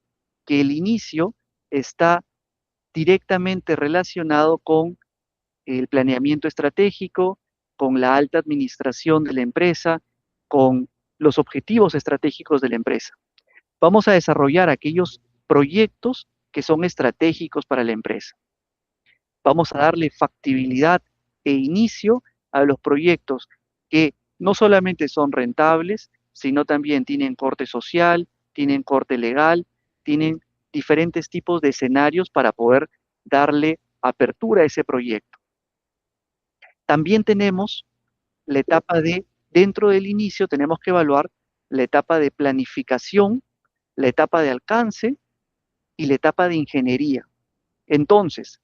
que el inicio está directamente relacionado con el planeamiento estratégico, con la alta administración de la empresa, con los objetivos estratégicos de la empresa. Vamos a desarrollar aquellos proyectos que son estratégicos para la empresa. Vamos a darle factibilidad e inicio a los proyectos que no solamente son rentables, sino también tienen corte social, tienen corte legal, tienen diferentes tipos de escenarios para poder darle apertura a ese proyecto. También tenemos la etapa de, dentro del inicio, tenemos que evaluar la etapa de planificación, la etapa de alcance y la etapa de ingeniería. Entonces,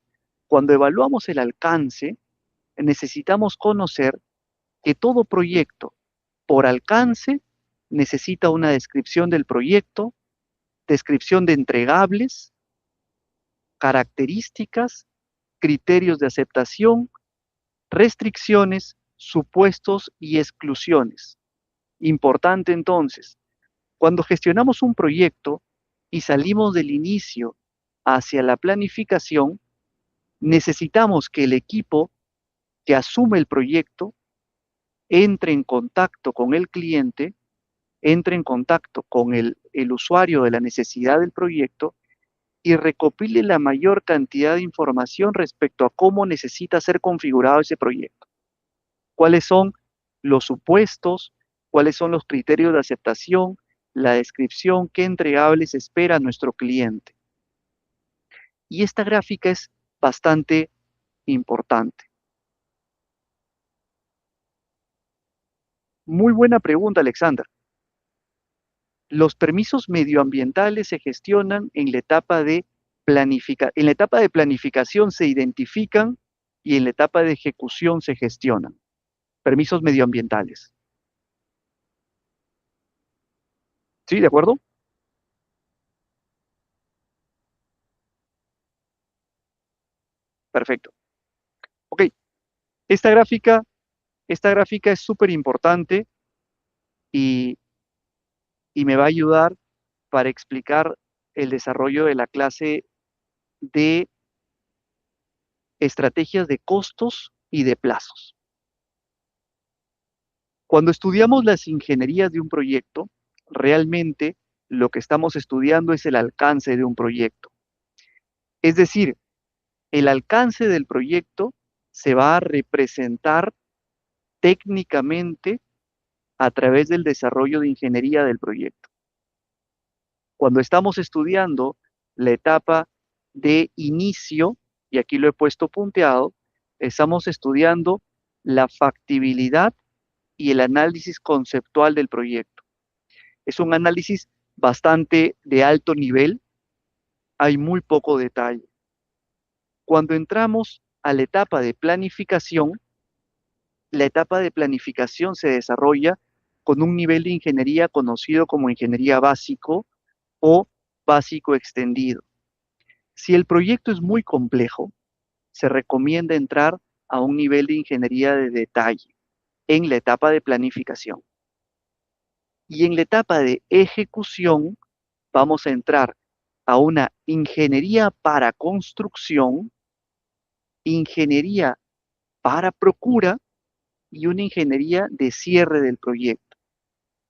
cuando evaluamos el alcance, necesitamos conocer que todo proyecto por alcance necesita una descripción del proyecto, descripción de entregables, características, criterios de aceptación, restricciones, supuestos y exclusiones. Importante entonces, cuando gestionamos un proyecto y salimos del inicio hacia la planificación, necesitamos que el equipo que asume el proyecto entre en contacto con el cliente, entre en contacto con el usuario de la necesidad del proyecto y recopile la mayor cantidad de información respecto a cómo necesita ser configurado ese proyecto. ¿Cuáles son los supuestos? ¿Cuáles son los criterios de aceptación? La descripción, qué entregables espera nuestro cliente. Y esta gráfica es bastante importante. Muy buena pregunta, Alexander. Los permisos medioambientales se gestionan en la etapa de en la etapa de planificación se identifican y en la etapa de ejecución se gestionan. Permisos medioambientales. ¿Sí? ¿De acuerdo? Perfecto. Ok, esta gráfica, esta gráfica es súper importante y, y me va a ayudar para explicar el desarrollo de la clase de estrategias de costos y de plazos. Cuando estudiamos las ingenierías de un proyecto, realmente lo que estamos estudiando es el alcance de un proyecto. Es decir, el alcance del proyecto se va a representar técnicamente a través del desarrollo de ingeniería del proyecto. Cuando estamos estudiando la etapa de inicio, y aquí lo he puesto punteado, estamos estudiando la factibilidad y el análisis conceptual del proyecto. Es un análisis bastante de alto nivel, hay muy poco detalle. Cuando entramos a la etapa de planificación se desarrolla con un nivel de ingeniería conocido como ingeniería básico o básico extendido. Si el proyecto es muy complejo, se recomienda entrar a un nivel de ingeniería de detalle en la etapa de planificación. Y en la etapa de ejecución vamos a entrar a una ingeniería para construcción, ingeniería para procura y una ingeniería de cierre del proyecto.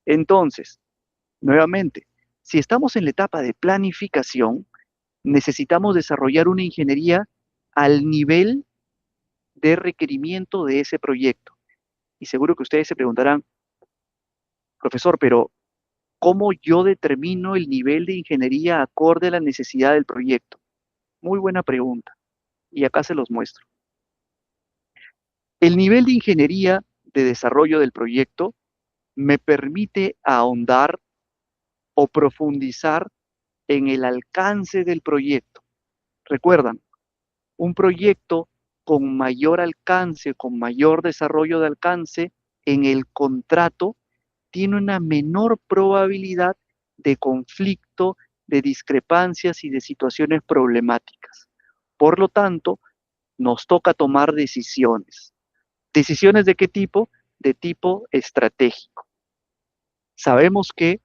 Entonces, nuevamente, si estamos en la etapa de planificación, necesitamos desarrollar una ingeniería al nivel de requerimiento de ese proyecto. Y seguro que ustedes se preguntarán, profesor, pero ¿cómo yo determino el nivel de ingeniería acorde a la necesidad del proyecto? Muy buena pregunta. Y acá se los muestro. El nivel de ingeniería de desarrollo del proyecto me permite ahondar o profundizar en el alcance del proyecto. Recuerdan, un proyecto con mayor alcance, con mayor desarrollo de alcance en el contrato, tiene una menor probabilidad de conflicto, de discrepancias y de situaciones problemáticas. Por lo tanto, nos toca tomar decisiones. ¿Decisiones de qué tipo? De tipo estratégico. Sabemos que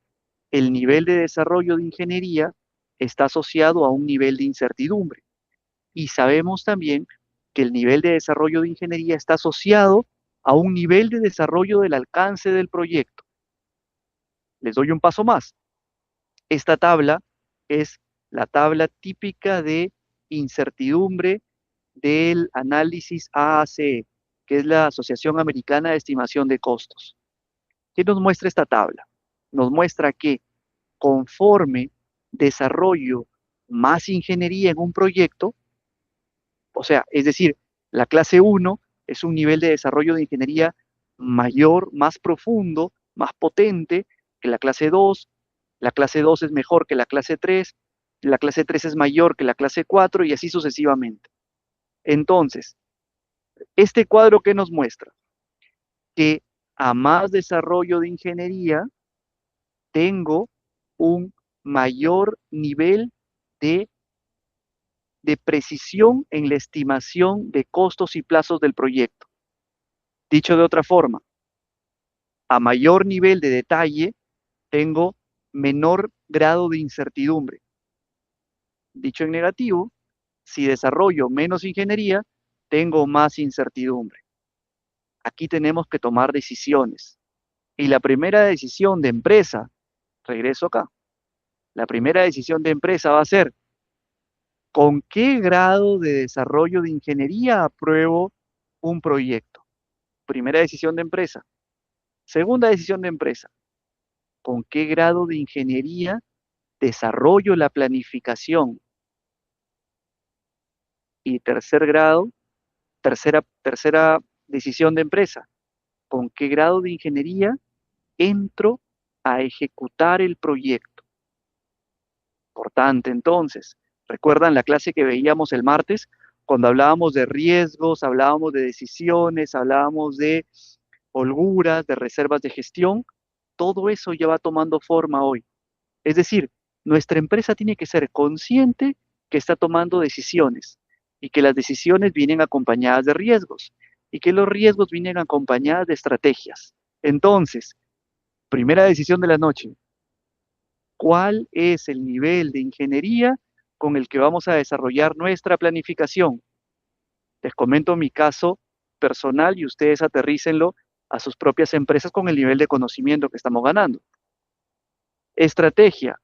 el nivel de desarrollo de ingeniería está asociado a un nivel de incertidumbre. Y sabemos también que el nivel de desarrollo de ingeniería está asociado a un nivel de desarrollo del alcance del proyecto. Les doy un paso más. Esta tabla es la tabla típica de incertidumbre del análisis AACE, que es la Asociación Americana de Estimación de Costos. ¿Qué nos muestra esta tabla? Nos muestra que conforme desarrollo más ingeniería en un proyecto, o sea, es decir, la clase 1 es un nivel de desarrollo de ingeniería mayor, más profundo, más potente que la clase 2 es mejor que la clase 3 es mayor que la clase 4 y así sucesivamente. Entonces, este cuadro que nos muestra que a más desarrollo de ingeniería tengo un mayor nivel de precisión en la estimación de costos y plazos del proyecto. Dicho de otra forma, a mayor nivel de detalle, tengo menor grado de incertidumbre. Dicho en negativo, si desarrollo menos ingeniería, tengo más incertidumbre. Aquí tenemos que tomar decisiones. Y la primera decisión de empresa, regreso acá, la primera decisión de empresa va a ser, ¿con qué grado de desarrollo de ingeniería apruebo un proyecto? Primera decisión de empresa. Segunda decisión de empresa, ¿con qué grado de ingeniería desarrollo la planificación? Y tercer grado, tercera decisión de empresa, ¿con qué grado de ingeniería entro a ejecutar el proyecto? Importante entonces. ¿Recuerdan la clase que veíamos el martes? Cuando hablábamos de riesgos, hablábamos de decisiones, hablábamos de holguras, de reservas de gestión. Todo eso ya va tomando forma hoy. Es decir, nuestra empresa tiene que ser consciente que está tomando decisiones y que las decisiones vienen acompañadas de riesgos y que los riesgos vienen acompañadas de estrategias. Entonces, primera decisión de la noche, ¿cuál es el nivel de ingeniería con el que vamos a desarrollar nuestra planificación? Les comento mi caso personal y ustedes aterrícenlo a sus propias empresas con el nivel de conocimiento que estamos ganando. Estrategia,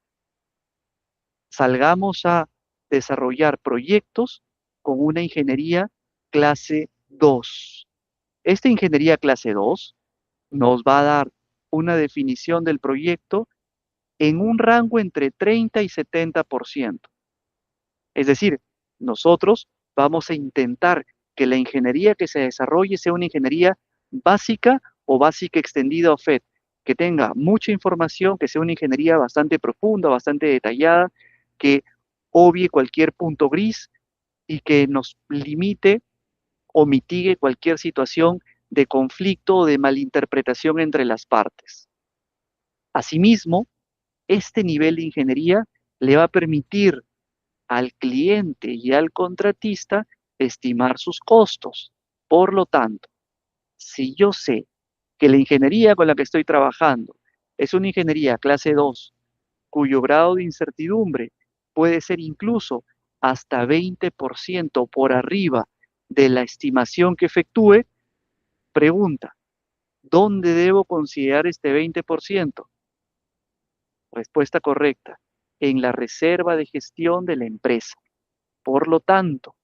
salgamos a desarrollar proyectos con una ingeniería clase 2. Esta ingeniería clase 2 nos va a dar una definición del proyecto en un rango entre 30 y 70%. Es decir, nosotros vamos a intentar que la ingeniería que se desarrolle sea una ingeniería básica o básica extendida o FED, que tenga mucha información, que sea una ingeniería bastante profunda, bastante detallada, que obvie cualquier punto gris y que nos limite o mitigue cualquier situación de conflicto o de malinterpretación entre las partes. Asimismo, este nivel de ingeniería le va a permitir al cliente y al contratista estimar sus costos. Por lo tanto, si yo sé que la ingeniería con la que estoy trabajando es una ingeniería clase 2, cuyo grado de incertidumbre puede ser incluso hasta 20% por arriba de la estimación que efectúe, pregunta, ¿dónde debo considerar este 20%? Respuesta correcta, en la reserva de gestión de la empresa. Por lo tanto,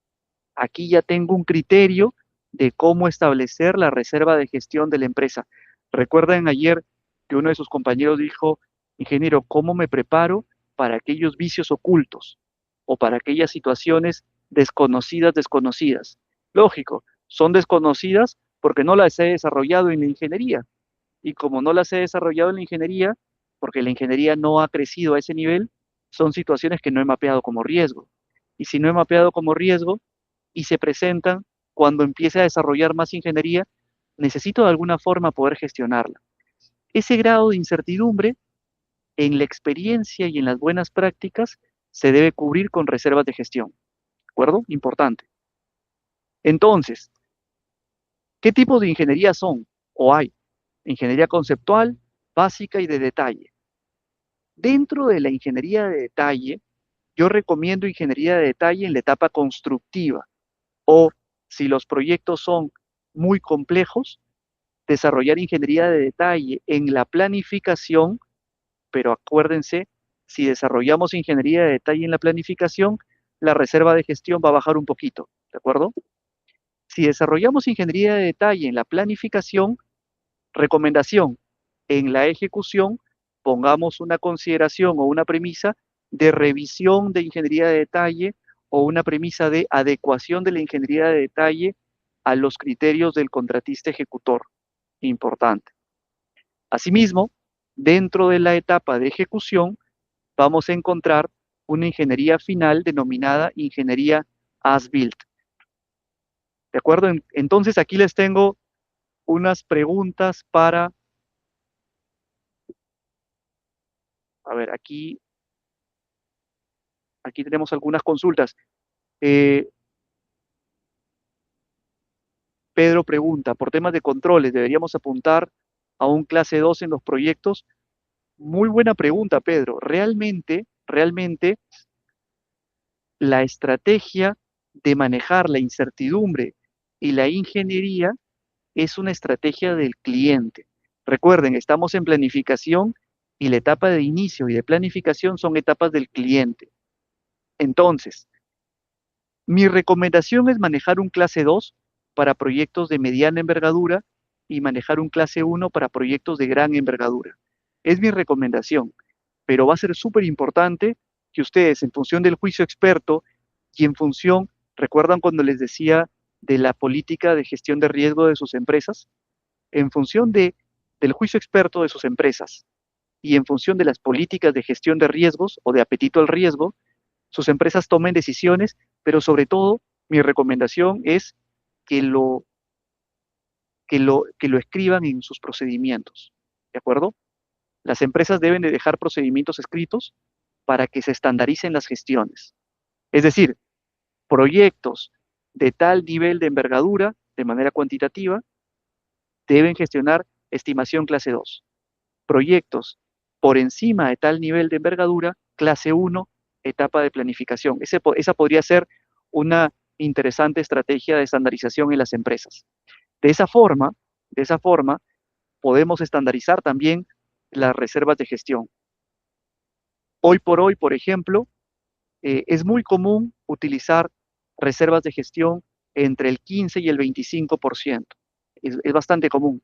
aquí ya tengo un criterio de cómo establecer la reserva de gestión de la empresa. Recuerden ayer que uno de sus compañeros dijo, ingeniero, ¿cómo me preparo para aquellos vicios ocultos o para aquellas situaciones desconocidas? Lógico, son desconocidas porque no las he desarrollado en la ingeniería. Y como no las he desarrollado en la ingeniería, porque la ingeniería no ha crecido a ese nivel, son situaciones que no he mapeado como riesgo. Y si no he mapeado como riesgo y se presentan cuando empiece a desarrollar más ingeniería, necesito de alguna forma poder gestionarla. Ese grado de incertidumbre en la experiencia y en las buenas prácticas se debe cubrir con reservas de gestión. ¿De acuerdo? Importante. Entonces, ¿qué tipos de ingeniería son o hay? Ingeniería conceptual, básica y de detalle. Dentro de la ingeniería de detalle, yo recomiendo ingeniería de detalle en la etapa constructiva o si los proyectos son muy complejos, desarrollar ingeniería de detalle en la planificación, pero acuérdense, si desarrollamos ingeniería de detalle en la planificación, la reserva de gestión va a bajar un poquito, ¿de acuerdo? Si desarrollamos ingeniería de detalle en la planificación, recomendación, en la ejecución, pongamos una consideración o una premisa de revisión de ingeniería de detalle o una premisa de adecuación de la ingeniería de detalle a los criterios del contratista ejecutor. Importante. Asimismo, dentro de la etapa de ejecución, vamos a encontrar una ingeniería final denominada ingeniería as-built. ¿De acuerdo? Entonces aquí les tengo unas preguntas para, a ver, aquí tenemos algunas consultas. Eh, Pedro pregunta, por temas de controles, ¿deberíamos apuntar a un clase 2 en los proyectos? Muy buena pregunta, Pedro. Realmente, la estrategia de manejar la incertidumbre y la ingeniería es una estrategia del cliente. Recuerden, estamos en planificación y la etapa de inicio y de planificación son etapas del cliente. Entonces, mi recomendación es manejar un clase 2 para proyectos de mediana envergadura y manejar un clase 1 para proyectos de gran envergadura. Es mi recomendación, pero va a ser súper importante que ustedes, en función del juicio experto y en función, ¿recuerdan cuando les decía de la política de gestión de riesgo de sus empresas? En función del juicio experto de sus empresas y en función de las políticas de gestión de riesgos o de apetito al riesgo, sus empresas tomen decisiones, pero sobre todo mi recomendación es que lo escriban en sus procedimientos, ¿de acuerdo? Las empresas deben de dejar procedimientos escritos para que se estandaricen las gestiones. Es decir, proyectos de tal nivel de envergadura, de manera cuantitativa, deben gestionar estimación clase 2. Proyectos por encima de tal nivel de envergadura, clase 1, etapa de planificación. Esa podría ser una interesante estrategia de estandarización en las empresas. De esa forma, de esa forma, podemos estandarizar también las reservas de gestión. Hoy por hoy, por ejemplo, es muy común utilizar reservas de gestión entre el 15 y el 25%. Es bastante común.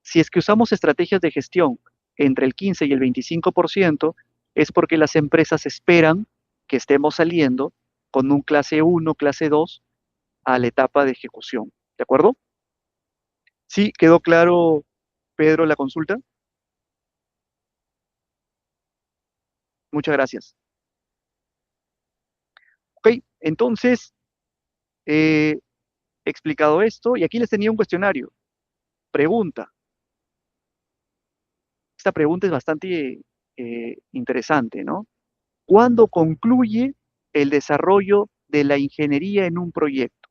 Si es que usamos estrategias de gestión entre el 15 y el 25%, es porque las empresas esperan que estemos saliendo con un clase 1, clase 2 a la etapa de ejecución. ¿De acuerdo? Sí, quedó claro, Pedro, la consulta. Muchas gracias. Ok, entonces, eh, explicado esto, y aquí les tenía un cuestionario. Pregunta. Esta pregunta es bastante interesante, ¿no? ¿Cuándo concluye el desarrollo de la ingeniería en un proyecto?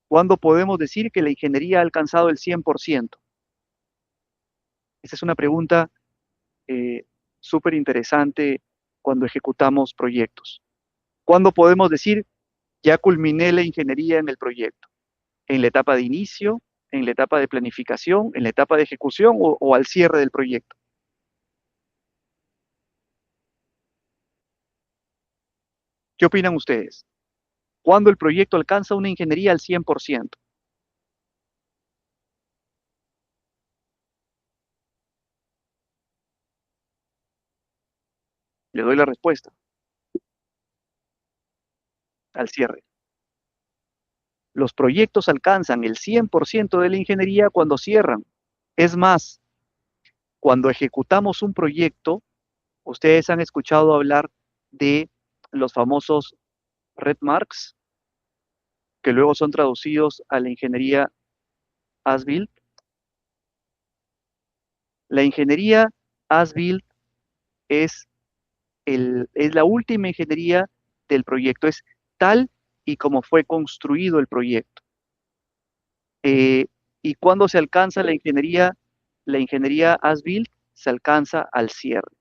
¿Cuándo podemos decir que la ingeniería ha alcanzado el 100%? Esta es una pregunta eh, súper interesante cuando ejecutamos proyectos. ¿Cuándo podemos decir ya culminé la ingeniería en el proyecto? ¿En la etapa de inicio, en la etapa de planificación, en la etapa de ejecución o al cierre del proyecto? ¿Qué opinan ustedes? ¿Cuándo el proyecto alcanza una ingeniería al 100%? Le doy la respuesta, al cierre. Los proyectos alcanzan el 100% de la ingeniería cuando cierran. Es más, cuando ejecutamos un proyecto, ustedes han escuchado hablar de los famosos red marks, que luego son traducidos a la ingeniería as-built. La ingeniería as-built es, es la última ingeniería del proyecto, es tal y como fue construido el proyecto. Y cuando se alcanza la ingeniería as-built se alcanza al cierre.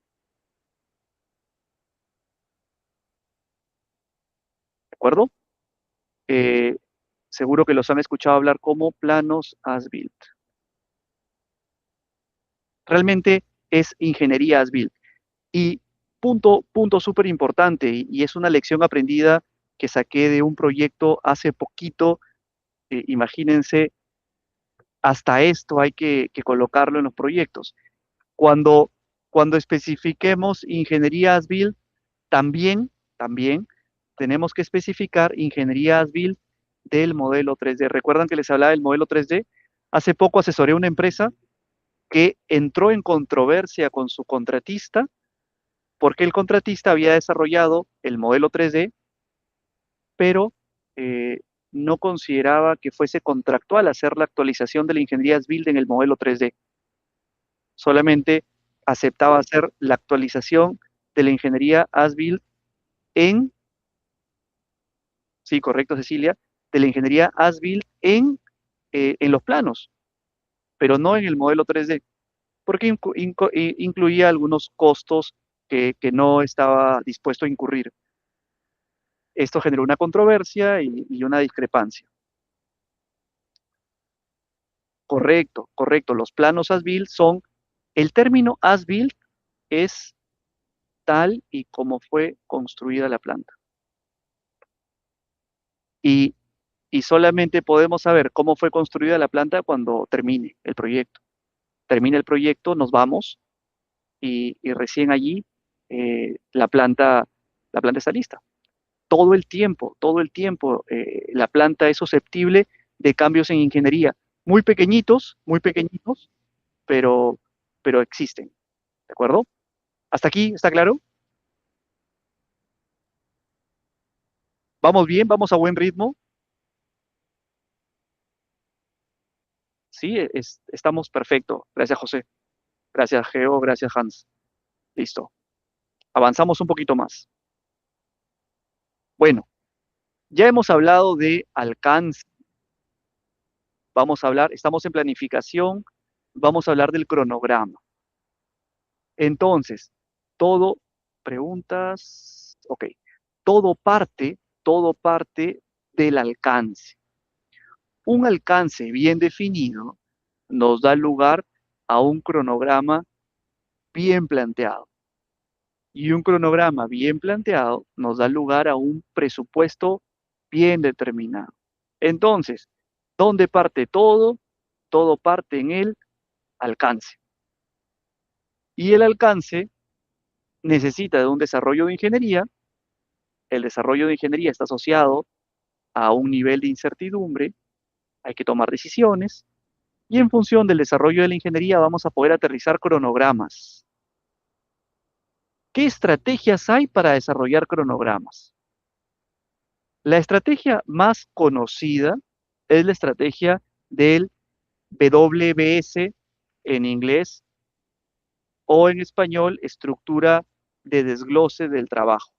¿De acuerdo? Eh, Seguro que los han escuchado hablar como planos as-built. Realmente es ingeniería as-built. Y punto súper importante, y es una lección aprendida que saqué de un proyecto hace poquito. Imagínense, hasta esto hay que colocarlo en los proyectos. Cuando, cuando especifiquemos ingeniería as-built, también tenemos que especificar ingeniería as-built del modelo 3D. ¿Recuerdan que les hablaba del modelo 3D? Hace poco asesoré a una empresa que entró en controversia con su contratista porque el contratista había desarrollado el modelo 3D, pero eh, no consideraba que fuese contractual hacer la actualización de la ingeniería as-built en el modelo 3D. Solamente aceptaba hacer la actualización de la ingeniería as-built en, sí, correcto, Cecilia, de la ingeniería as-built en los planos, pero no en el modelo 3D, porque incluía algunos costos que no estaba dispuesto a incurrir. Esto generó una controversia y una discrepancia. Correcto, correcto. Los planos as-built son, el término as-built es tal y como fue construida la planta. Y, y solamente podemos saber cómo fue construida la planta cuando termine el proyecto. Termina el proyecto, nos vamos y recién allí la planta está lista. Todo el tiempo, la planta es susceptible de cambios en ingeniería, muy pequeñitos, pero, pero existen, ¿de acuerdo? ¿Hasta aquí está claro? ¿Vamos bien? ¿Vamos a buen ritmo? Sí, estamos perfecto. Gracias, José. Gracias, Geo. Gracias, Hans. Listo. Avanzamos un poquito más. Bueno, ya hemos hablado de alcance. Vamos a hablar, estamos en planificación, vamos a hablar del cronograma. Entonces, todo, preguntas, ok, todo parte del alcance. Un alcance bien definido nos da lugar a un cronograma bien planteado. Y un cronograma bien planteado nos da lugar a un presupuesto bien determinado. Entonces, ¿dónde parte todo? Todo parte en el alcance. Y el alcance necesita de un desarrollo de ingeniería. El desarrollo de ingeniería está asociado a un nivel de incertidumbre. Hay que tomar decisiones. Y en función del desarrollo de la ingeniería vamos a poder aterrizar cronogramas. ¿Qué estrategias hay para desarrollar cronogramas? La estrategia más conocida es la estrategia del WBS en inglés o en español, estructura de desglose del trabajo.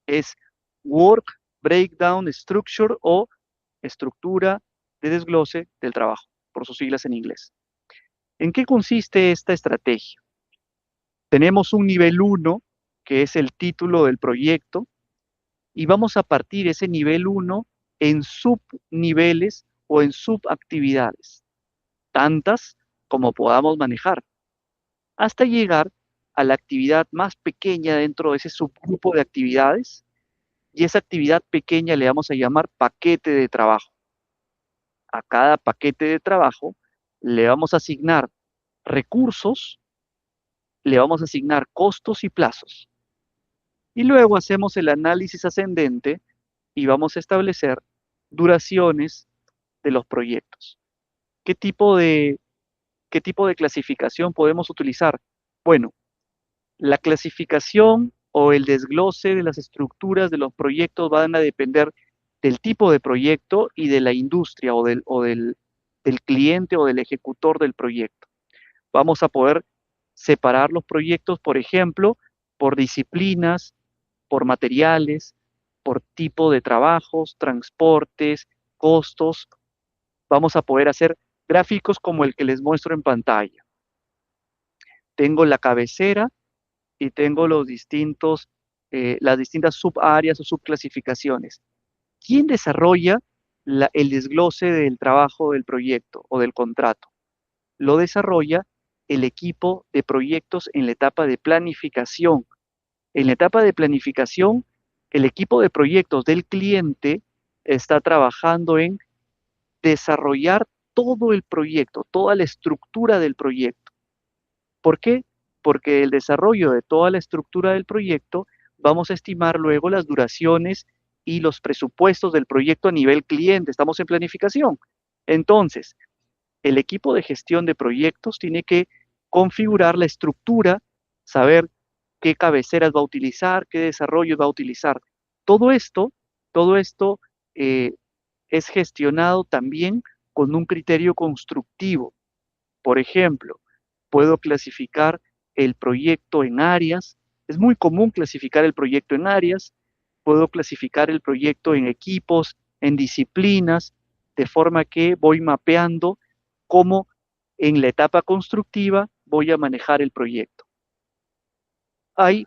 Es Work Breakdown Structure o estructura de desglose del trabajo, por sus siglas en inglés. ¿En qué consiste esta estrategia? Tenemos un nivel 1, que es el título del proyecto, y vamos a partir ese nivel 1 en subniveles o en subactividades, tantas como podamos manejar, hasta llegar a la actividad más pequeña dentro de ese subgrupo de actividades, y esa actividad pequeña le vamos a llamar paquete de trabajo. A cada paquete de trabajo le vamos a asignar recursos, le vamos a asignar costos y plazos. Y luego hacemos el análisis ascendente y vamos a establecer duraciones de los proyectos. ¿Qué tipo de, qué tipo de clasificación podemos utilizar? Bueno, la clasificación o el desglose de las estructuras de los proyectos van a depender del tipo de proyecto y de la industria del cliente o del ejecutor del proyecto. Vamos a poder separar los proyectos, por ejemplo, por disciplinas, por materiales, por tipo de trabajos, transportes, costos. Vamos a poder hacer gráficos como el que les muestro en pantalla. Tengo la cabecera y tengo las distintas subáreas o subclasificaciones. ¿Quién desarrolla el desglose del trabajo del proyecto o del contrato? Lo desarrolla el equipo de proyectos en la etapa de planificación. En la etapa de planificación, el equipo de proyectos del cliente está trabajando en desarrollar todo el proyecto, toda la estructura del proyecto. ¿Por qué? Porque el desarrollo de toda la estructura del proyecto vamos a estimar luego las duraciones y los presupuestos del proyecto a nivel cliente. Estamos en planificación. Entonces, el equipo de gestión de proyectos tiene que configurar la estructura, saber qué cabeceras va a utilizar, qué desarrollos va a utilizar. Todo esto, todo esto eh, es gestionado también con un criterio constructivo. Por ejemplo, puedo clasificar el proyecto en áreas. Es muy común clasificar el proyecto en áreas. Puedo clasificar el proyecto en equipos, en disciplinas, de forma que voy mapeando cómo en la etapa constructiva voy a manejar el proyecto. Hay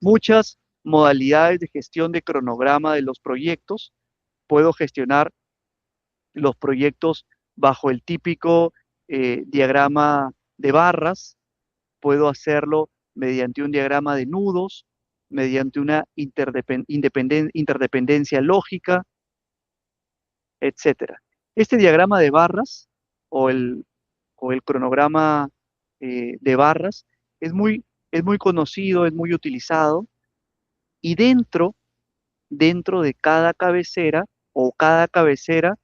muchas modalidades de gestión de cronograma de los proyectos. Puedo gestionar los proyectos bajo el típico diagrama de barras. Puedo hacerlo mediante un diagrama de nudos, mediante una interdependencia lógica, etcétera. Este diagrama de barras o el cronograma de barras es es muy conocido, es muy utilizado y dentro de cada cabecera o cada cabecera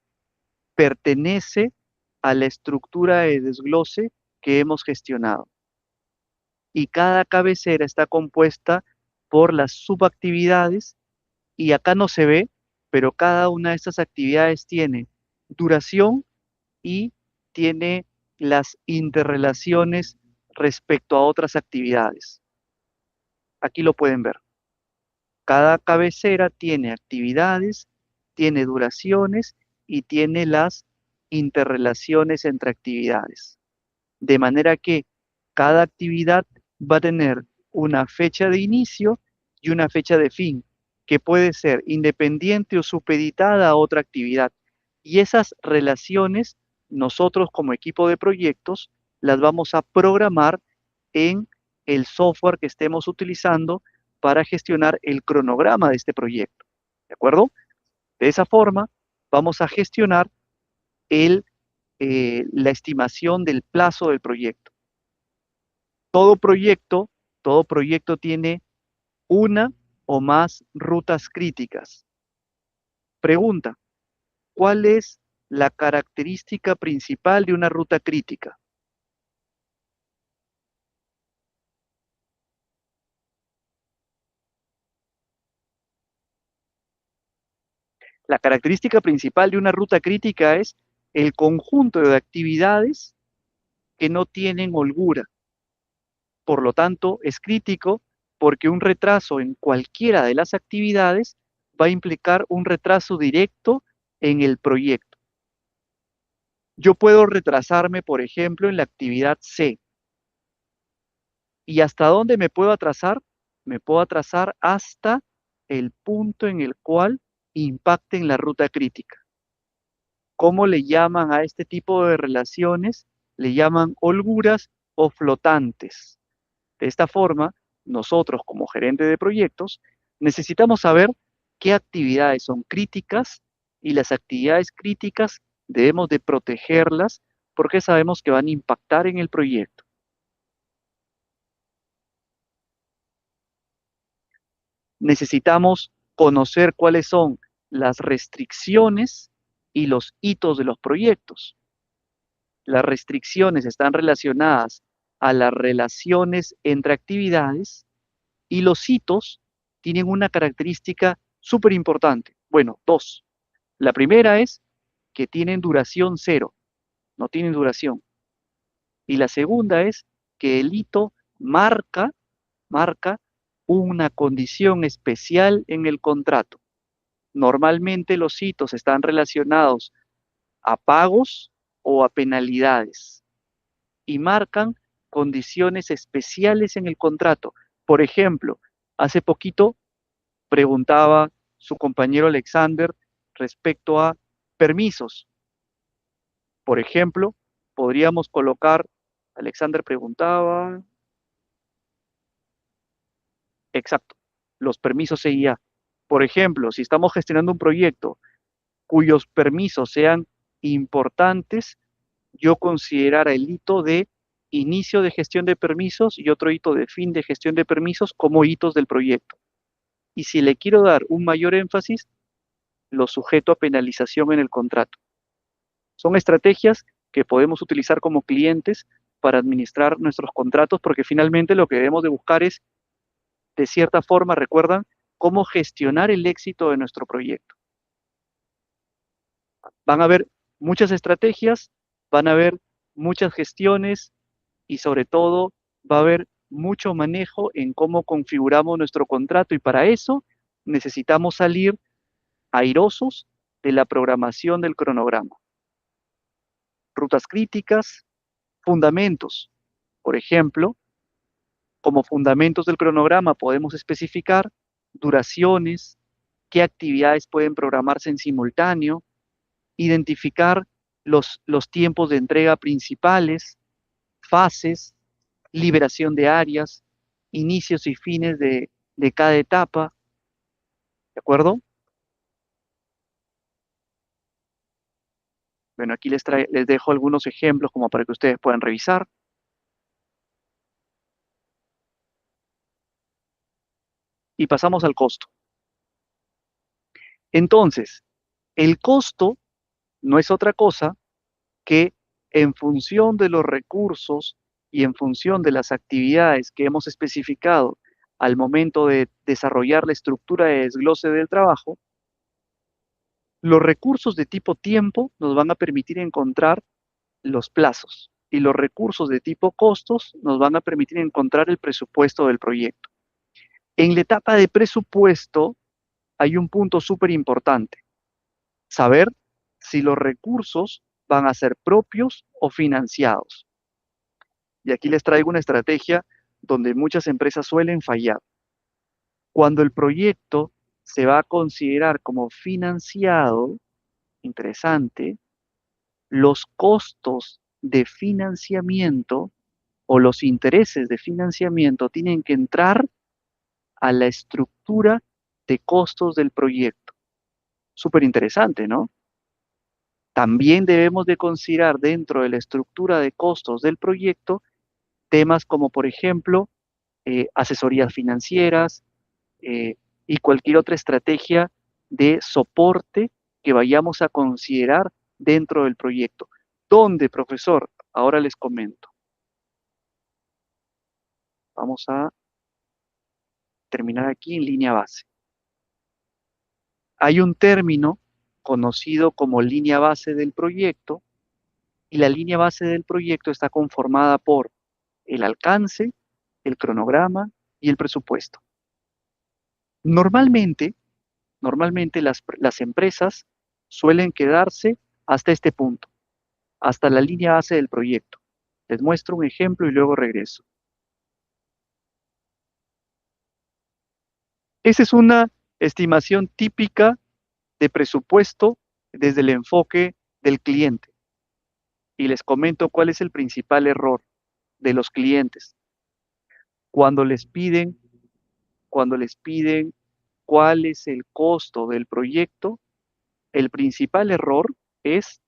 pertenece a la estructura de desglose que hemos gestionado. Y cada cabecera está compuesta por las subactividades y acá no se ve, pero cada una de estas actividades tiene duración y tiene las interrelaciones respecto a otras actividades. Aquí lo pueden ver. Cada cabecera tiene actividades, tiene duraciones y tiene las interrelaciones entre actividades. De manera que cada actividad va a tener una fecha de inicio y una fecha de fin, que puede ser independiente o supeditada a otra actividad. Y esas relaciones, nosotros como equipo de proyectos, las vamos a programar en el software que estemos utilizando para gestionar el cronograma de este proyecto. ¿De acuerdo? De esa forma, vamos a gestionar la estimación del plazo del proyecto. Todo proyecto, todo proyecto tiene una o más rutas críticas. Pregunta, ¿cuál es la característica principal de una ruta crítica? La característica principal de una ruta crítica es el conjunto de actividades que no tienen holgura. Por lo tanto, es crítico porque un retraso en cualquiera de las actividades va a implicar un retraso directo en el proyecto. Yo puedo retrasarme, por ejemplo, en la actividad C. ¿Y hasta dónde me puedo atrasar? Me puedo atrasar hasta el punto en el cual impacte en la ruta crítica. ¿Cómo le llaman a este tipo de relaciones? Le llaman holguras o flotantes. De esta forma, nosotros como gerente de proyectos necesitamos saber qué actividades son críticas y las actividades críticas debemos de protegerlas porque sabemos que van a impactar en el proyecto. Necesitamos conocer cuáles son las restricciones y los hitos de los proyectos. Las restricciones están relacionadas a las relaciones entre actividades y los hitos tienen una característica súper importante. Bueno, dos. La primera es que tienen duración cero, no tienen duración. Y la segunda es que el hito marca una condición especial en el contrato. Normalmente los hitos están relacionados a pagos o a penalidades y marcan condiciones especiales en el contrato. Por ejemplo, hace poquito preguntaba su compañero Alexander respecto a permisos. Por ejemplo, podríamos colocar, Alexander preguntaba, exacto, los permisos CIA. Por ejemplo, si estamos gestionando un proyecto cuyos permisos sean importantes, yo considerara el hito de inicio de gestión de permisos y otro hito de fin de gestión de permisos como hitos del proyecto. Y si le quiero dar un mayor énfasis, lo sujeto a penalización en el contrato. Son estrategias que podemos utilizar como clientes para administrar nuestros contratos porque finalmente lo que debemos de buscar es, de cierta forma, recuerdan, cómo gestionar el éxito de nuestro proyecto. Van a haber muchas estrategias, van a haber muchas gestiones y sobre todo va a haber mucho manejo en cómo configuramos nuestro contrato y para eso necesitamos salir airosos de la programación del cronograma. Rutas críticas, fundamentos. Por ejemplo, como fundamentos del cronograma podemos especificar duraciones, qué actividades pueden programarse en simultáneo, identificar los tiempos de entrega principales, fases, liberación de áreas, inicios y fines de cada etapa, ¿de acuerdo? Bueno, aquí les dejo algunos ejemplos como para que ustedes puedan revisar. Y pasamos al costo. Entonces, el costo no es otra cosa que en función de los recursos y en función de las actividades que hemos especificado al momento de desarrollar la estructura de desglose del trabajo, los recursos de tipo tiempo nos van a permitir encontrar los plazos y los recursos de tipo costos nos van a permitir encontrar el presupuesto del proyecto. En la etapa de presupuesto hay un punto súper importante, saber si los recursos van a ser propios o financiados. Y aquí les traigo una estrategia donde muchas empresas suelen fallar. Cuando el proyecto se va a considerar como financiado, interesante, los costos de financiamiento o los intereses de financiamiento tienen que entrar a la estructura de costos del proyecto. Súper interesante, ¿no? También debemos de considerar dentro de la estructura de costos del proyecto temas como, por ejemplo, asesorías financieras y cualquier otra estrategia de soporte que vayamos a considerar dentro del proyecto. ¿Dónde, profesor? Ahora les comento. Vamos a terminar aquí en línea base. Hay un término conocido como línea base del proyecto y la línea base del proyecto está conformada por el alcance, el cronograma y el presupuesto. Normalmente, las empresas suelen quedarse hasta este punto, hasta la línea base del proyecto. Les muestro un ejemplo y luego regreso. Esa es una estimación típica de presupuesto desde el enfoque del cliente. Y les comento cuál es el principal error de los clientes. Cuando les piden, cuando les piden cuál es el costo del proyecto, el principal error es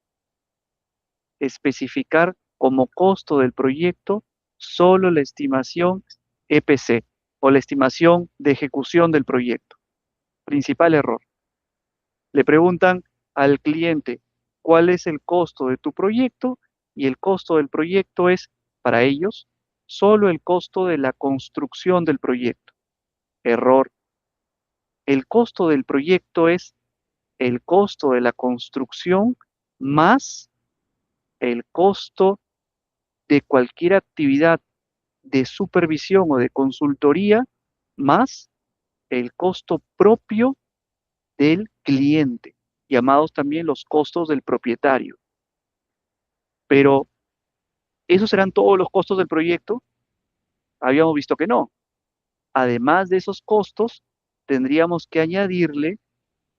especificar como costo del proyecto solo la estimación EPC o la estimación de ejecución del proyecto. Principal error. Le preguntan al cliente, cuál es el costo de tu proyecto y el costo del proyecto es, para ellos, solo el costo de la construcción del proyecto. Error. El costo del proyecto es el costo de la construcción más el costo de cualquier actividad de supervisión o de consultoría más el costo propio del cliente, llamados también los costos del propietario. Pero, ¿esos serán todos los costos del proyecto? Habíamos visto que no. Además de esos costos, tendríamos que añadirle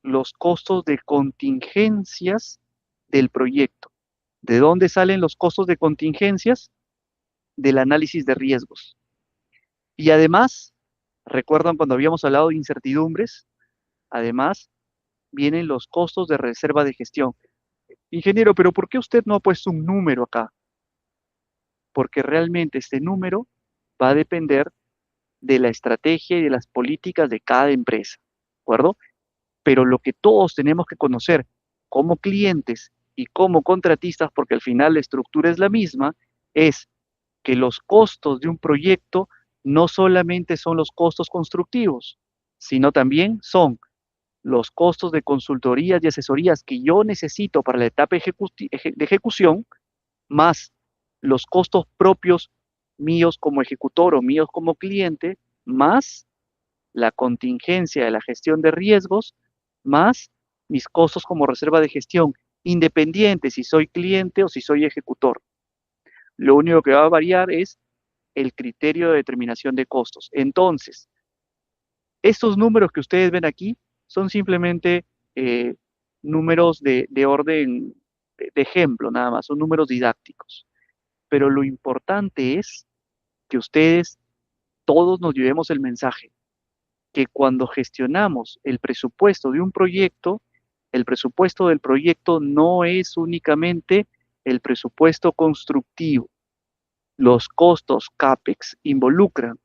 los costos de contingencias del proyecto. ¿De dónde salen los costos de contingencias? Del análisis de riesgos. Y además, ¿recuerdan cuando habíamos hablado de incertidumbres? Además, vienen los costos de reserva de gestión. Ingeniero, pero ¿por qué usted no ha puesto un número acá? Porque realmente este número va a depender de la estrategia y de las políticas de cada empresa, ¿de acuerdo? Pero lo que todos tenemos que conocer como clientes y como contratistas, porque al final la estructura es la misma, es que los costos de un proyecto no solamente son los costos constructivos, sino también son los costos de consultorías y asesorías que yo necesito para la etapa de ejecución, más los costos propios míos como ejecutor o míos como cliente, más la contingencia de la gestión de riesgos, más mis costos como reserva de gestión, independiente si soy cliente o si soy ejecutor. Lo único que va a variar es el criterio de determinación de costos. Entonces, estos números que ustedes ven aquí son simplemente eh, números de orden de ejemplo, nada más, son números didácticos. Pero lo importante es que ustedes todos nos llevemos el mensaje, que cuando gestionamos el presupuesto de un proyecto, el presupuesto del proyecto no es únicamente el presupuesto constructivo. Los costos CAPEX involucran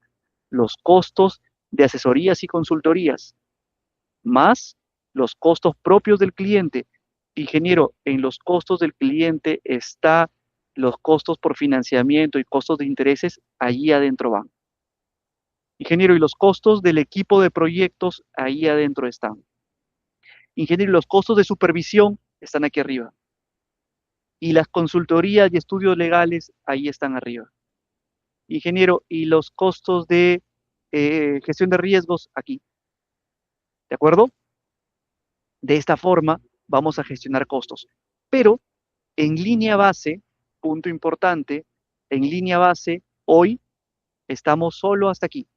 los costos de asesorías y consultorías, más los costos propios del cliente. Ingeniero, en los costos del cliente está los costos por financiamiento y costos de intereses, allí adentro van. Ingeniero, y los costos del equipo de proyectos, ahí adentro están. Ingeniero, y los costos de supervisión están aquí arriba. Y las consultorías y estudios legales, ahí están arriba. Ingeniero, y los costos de gestión de riesgos, aquí. ¿De acuerdo? De esta forma vamos a gestionar costos. Pero en línea base, punto importante, en línea base, hoy estamos solo hasta aquí.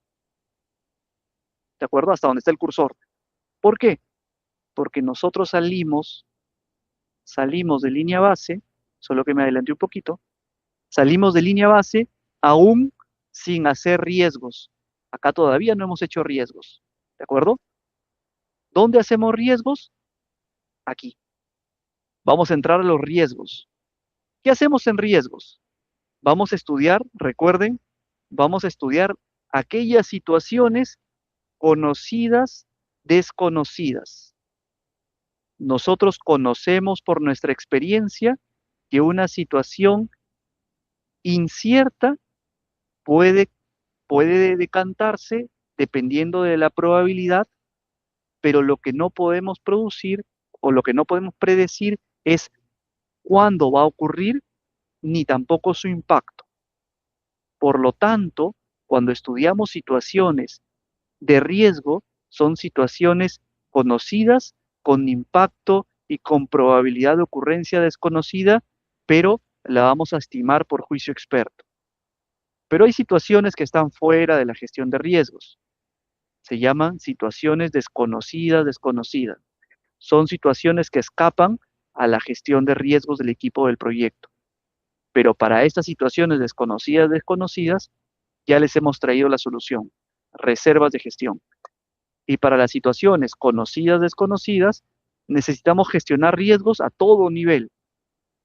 ¿De acuerdo? Hasta donde está el cursor. ¿Por qué? Porque nosotros salimos de línea base, solo que me adelanté un poquito, salimos de línea base aún sin hacer riesgos. Acá todavía no hemos hecho riesgos. ¿De acuerdo? ¿Dónde hacemos riesgos? Aquí. Vamos a entrar a los riesgos. ¿Qué hacemos en riesgos? Vamos a estudiar, recuerden, vamos a estudiar aquellas situaciones conocidas, desconocidas. Nosotros conocemos por nuestra experiencia que una situación incierta puede, puede decantarse dependiendo de la probabilidad, pero lo que no podemos producir o lo que no podemos predecir es cuándo va a ocurrir ni tampoco su impacto. Por lo tanto, cuando estudiamos situaciones de riesgo, son situaciones conocidas, con impacto y con probabilidad de ocurrencia desconocida, pero la vamos a estimar por juicio experto. Pero hay situaciones que están fuera de la gestión de riesgos. Se llaman situaciones desconocidas. Son situaciones que escapan a la gestión de riesgos del equipo del proyecto. Pero para estas situaciones desconocidas, ya les hemos traído la solución, reservas de gestión. Y para las situaciones desconocidas, necesitamos gestionar riesgos a todo nivel.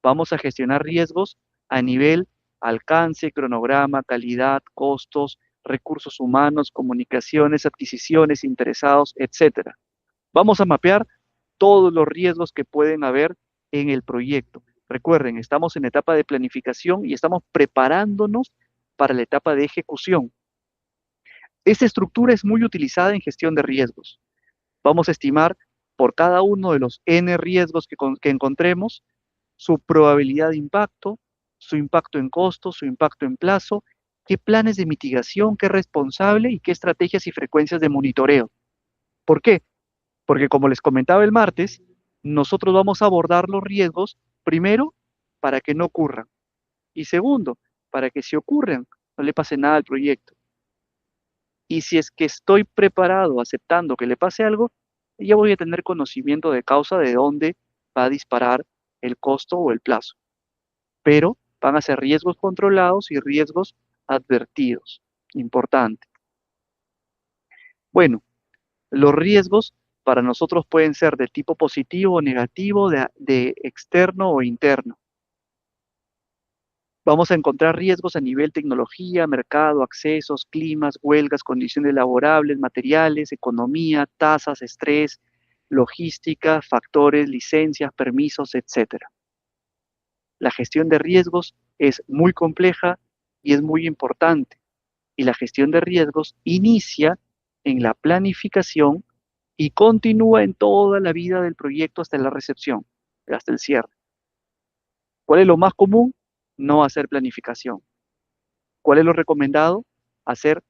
Vamos a gestionar riesgos a nivel alcance, cronograma, calidad, costos, recursos humanos, comunicaciones, adquisiciones, interesados, etcétera. Vamos a mapear todos los riesgos que pueden haber en el proyecto. Recuerden, estamos en etapa de planificación y estamos preparándonos para la etapa de ejecución. Esta estructura es muy utilizada en gestión de riesgos. Vamos a estimar por cada uno de los N riesgos que encontremos su probabilidad de impacto, su impacto en costo, su impacto en plazo, qué planes de mitigación, qué responsable y qué estrategias y frecuencias de monitoreo. ¿Por qué? Porque como les comentaba el martes, nosotros vamos a abordar los riesgos primero para que no ocurran y segundo, para que si ocurren no le pase nada al proyecto. Y si es que estoy preparado aceptando que le pase algo, ya voy a tener conocimiento de causa de dónde va a disparar el costo o el plazo. Pero van a ser riesgos controlados y riesgos advertidos. Importante. Bueno, los riesgos para nosotros pueden ser de tipo positivo o negativo, de externo o interno. Vamos a encontrar riesgos a nivel tecnología, mercado, accesos, climas, huelgas, condiciones laborables, materiales, economía, tasas, estrés, logística, factores, licencias, permisos, etc. La gestión de riesgos es muy compleja y es muy importante. Y la gestión de riesgos inicia en la planificación y continúa en toda la vida del proyecto hasta la recepción, hasta el cierre. ¿Cuál es lo más común? No hacer planificación. ¿Cuál es lo recomendado? Hacer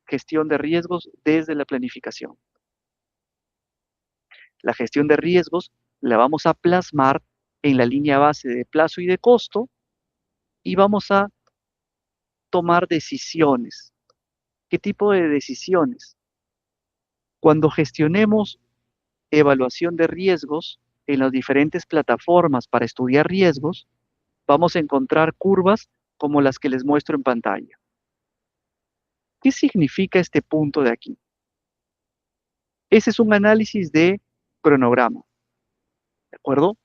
gestión de riesgos desde la planificación. La gestión de riesgos la vamos a plasmar en la línea base de plazo y de costo y vamos a tomar decisiones. ¿Qué tipo de decisiones? Cuando gestionemos evaluación de riesgos en las diferentes plataformas para estudiar riesgos, vamos a encontrar curvas como las que les muestro en pantalla. ¿Qué significa este punto de aquí? Ese es un análisis de cronograma, ¿de acuerdo?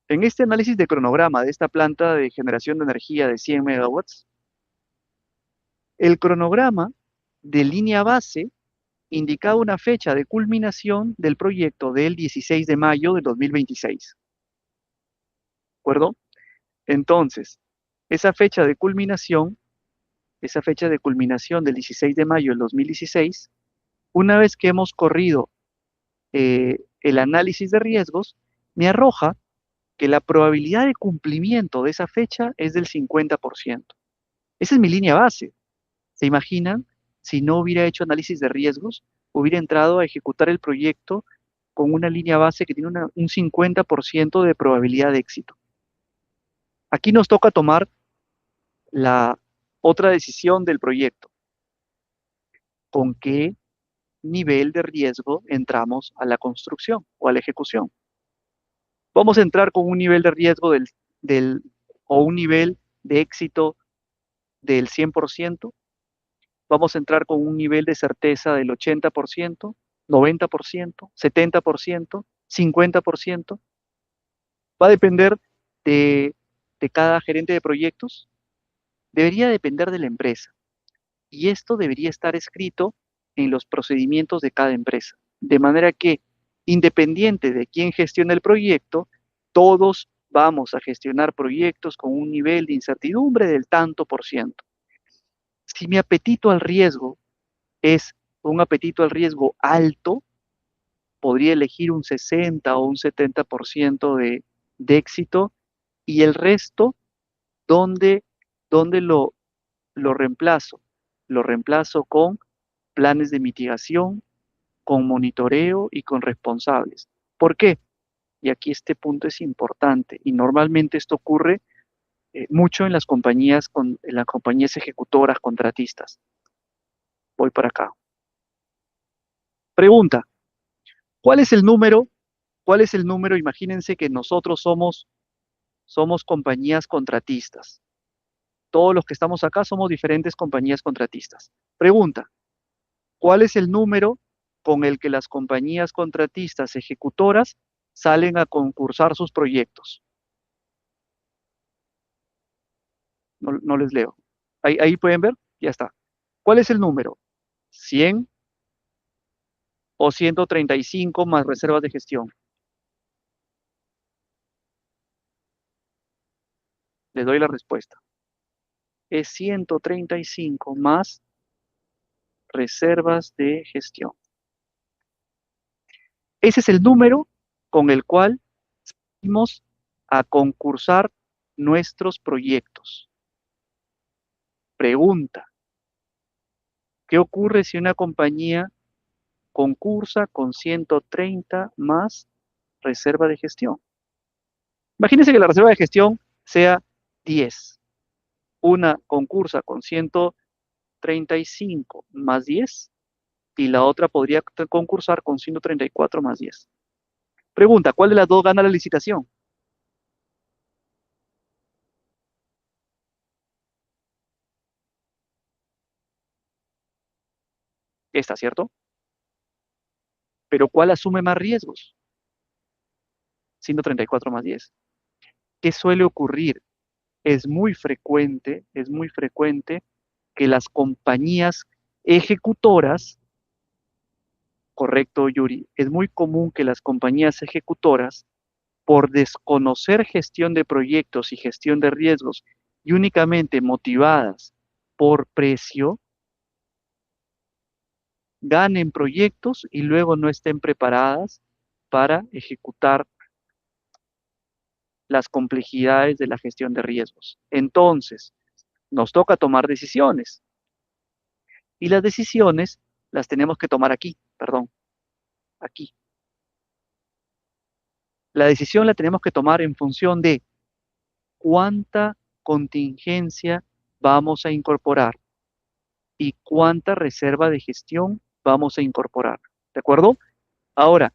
En este análisis de cronograma de esta planta de generación de energía de 100 megawatts, el cronograma de línea base indicaba una fecha de culminación del proyecto del 16 de mayo de 2026, ¿de acuerdo? Entonces, esa fecha de culminación, esa fecha de culminación del 16 de mayo del 2016, una vez que hemos corrido el análisis de riesgos, me arroja que la probabilidad de cumplimiento de esa fecha es del 50%. Esa es mi línea base. ¿Se imaginan? Si no hubiera hecho análisis de riesgos, hubiera entrado a ejecutar el proyecto con una línea base que tiene un 50% de probabilidad de éxito. Aquí nos toca tomar la otra decisión del proyecto. ¿Con qué nivel de riesgo entramos a la construcción o a la ejecución? Vamos a entrar con un nivel de riesgo o un nivel de éxito del 100%. Vamos a entrar con un nivel de certeza del 80%, 90%, 70%, 50%. Va a depender de, de cada gerente de proyectos. Debería depender de la empresa. Y esto debería estar escrito en los procedimientos de cada empresa. De manera que, independiente de quién gestione el proyecto, todos vamos a gestionar proyectos con un nivel de incertidumbre del tanto por ciento. Si mi apetito al riesgo es un apetito al riesgo alto, podría elegir un 60 o un 70% de éxito y el resto, ¿dónde, dónde lo reemplazo? Lo reemplazo con planes de mitigación, con monitoreo y con responsables. ¿Por qué? Y aquí este punto es importante y normalmente esto ocurre mucho en en las compañías ejecutoras, contratistas. Voy para acá. Pregunta, ¿cuál es el número? ¿Cuál es el número? Imagínense que nosotros somos compañías contratistas. Todos los que estamos acá somos diferentes compañías contratistas. Pregunta, ¿cuál es el número con el que las compañías contratistas ejecutoras salen a concursar sus proyectos? No, no les leo. Ahí pueden ver, ya está. ¿Cuál es el número? ¿100 o 135 más reservas de gestión? Les doy la respuesta. Es 135 más reservas de gestión. Ese es el número con el cual salimos a concursar nuestros proyectos. Pregunta, ¿qué ocurre si una compañía concursa con 130 más reserva de gestión? Imagínense que la reserva de gestión sea 10. Una concursa con 135 más 10 y la otra podría concursar con 134 más 10. Pregunta, ¿cuál de las dos gana la licitación? Esta, ¿cierto? Pero ¿cuál asume más riesgos? 134 más 10. ¿Qué suele ocurrir? Es muy frecuente que las compañías ejecutoras, correcto, Yuri, es muy común que las compañías ejecutoras, por desconocer gestión de proyectos y gestión de riesgos y únicamente motivadas por precio, ganen proyectos y luego no estén preparadas para ejecutar las complejidades de la gestión de riesgos. Entonces, nos toca tomar decisiones y las decisiones las tenemos que tomar aquí, perdón, aquí. La decisión la tenemos que tomar en función de cuánta contingencia vamos a incorporar y cuánta reserva de gestión vamos a incorporar. ¿De acuerdo? Ahora,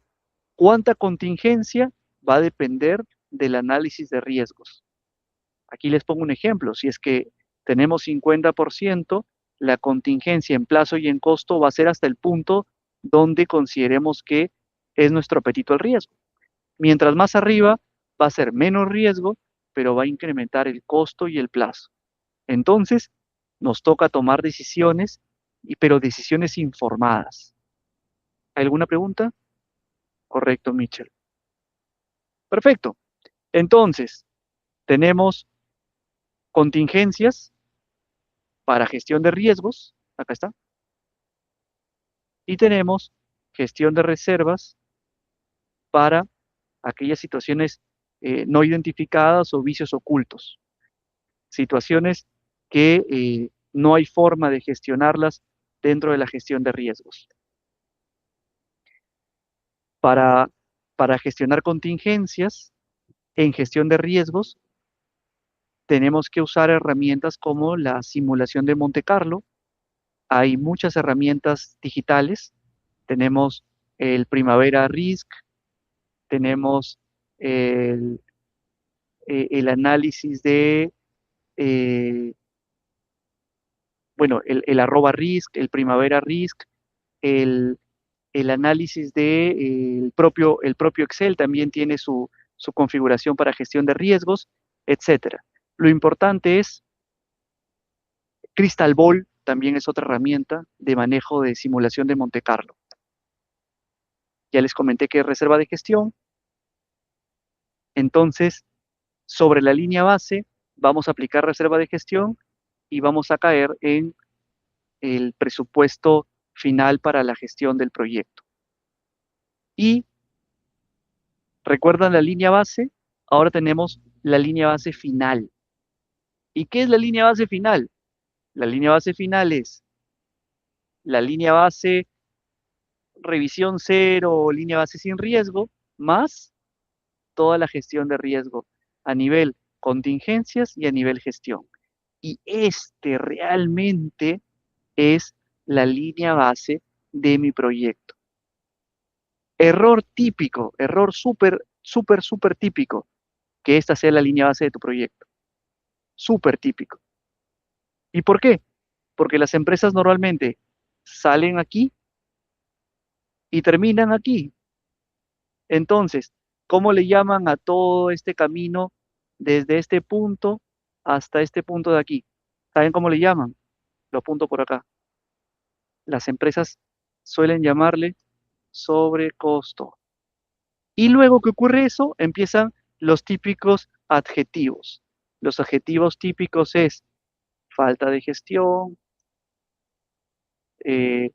¿cuánta contingencia? Va a depender del análisis de riesgos. Aquí les pongo un ejemplo. Si es que tenemos 50%, la contingencia en plazo y en costo va a ser hasta el punto donde consideremos que es nuestro apetito al riesgo. Mientras más arriba, va a ser menos riesgo, pero va a incrementar el costo y el plazo. Entonces, nos toca tomar decisiones, pero decisiones informadas. ¿Alguna pregunta? Correcto, Mitchell. Perfecto. Entonces, tenemos contingencias para gestión de riesgos, acá está, y tenemos gestión de reservas para aquellas situaciones no identificadas o vicios ocultos, situaciones que no hay forma de gestionarlas dentro de la gestión de riesgos. Para, para gestionar contingencias en gestión de riesgos, tenemos que usar herramientas como la simulación de Monte Carlo. Hay muchas herramientas digitales. Tenemos el Primavera Risk, tenemos el, el análisis de, eh, bueno, el arroba risk, el Primavera Risk, el, el análisis de el propio Excel también tiene su configuración para gestión de riesgos, etcétera. Lo importante es Crystal Ball, también es otra herramienta de manejo de simulación de Monte Carlo. Ya les comenté que es reserva de gestión. Entonces, sobre la línea base, vamos a aplicar reserva de gestión y vamos a caer en el presupuesto final para la gestión del proyecto. Y recuerdan la línea base, ahora tenemos la línea base final. ¿Y qué es la línea base final? La línea base final es la línea base revisión cero o línea base sin riesgo, más toda la gestión de riesgo a nivel contingencias y a nivel gestión. Y este realmente es la línea base de mi proyecto. Error típico, error súper típico, que esta sea la línea base de tu proyecto. Súper típico. ¿Y por qué? Porque las empresas normalmente salen aquí y terminan aquí. Entonces, ¿cómo le llaman a todo este camino desde este punto hasta este punto de aquí? ¿Saben cómo le llaman? Lo apunto por acá. Las empresas suelen llamarle sobrecosto. Y luego que ocurre eso, empiezan los típicos adjetivos. Los adjetivos típicos es falta de gestión, eh,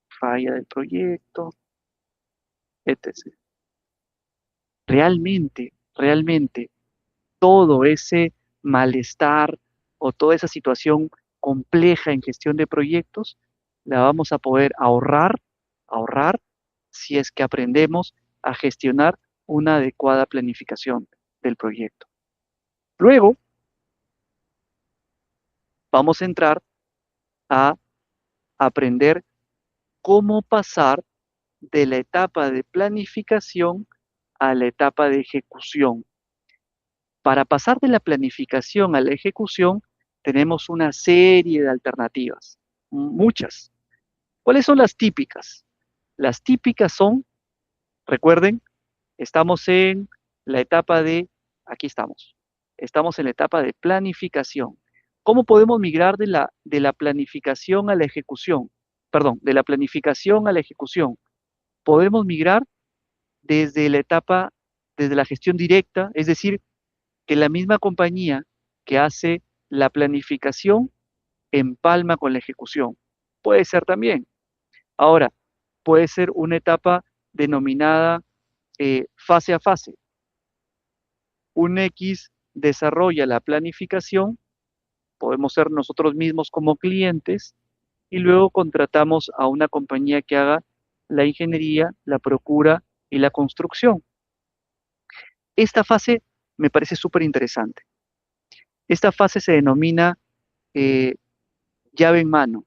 falla del proyecto, etc. Realmente, todo ese malestar o toda esa situación compleja en gestión de proyectos, la vamos a poder ahorrar si es que aprendemos a gestionar una adecuada planificación del proyecto. Luego, vamos a entrar a aprender cómo pasar de la etapa de planificación a la etapa de ejecución. Para pasar de la planificación a la ejecución, tenemos una serie de alternativas, muchas. ¿Cuáles son las típicas? Las típicas son, recuerden, estamos en la etapa aquí estamos en la etapa de planificación. ¿Cómo podemos migrar de la planificación a la ejecución? Perdón, de la planificación a la ejecución. Podemos migrar desde la etapa, desde la gestión directa, es decir, que la misma compañía que hace la planificación empalma con la ejecución. Puede ser también. Ahora, puede ser una etapa denominada fase a fase. Un X desarrolla la planificación, podemos ser nosotros mismos como clientes, y luego contratamos a una compañía que haga la ingeniería, la procura y la construcción. Esta fase me parece súper interesante. Esta fase se denomina eh, llave en mano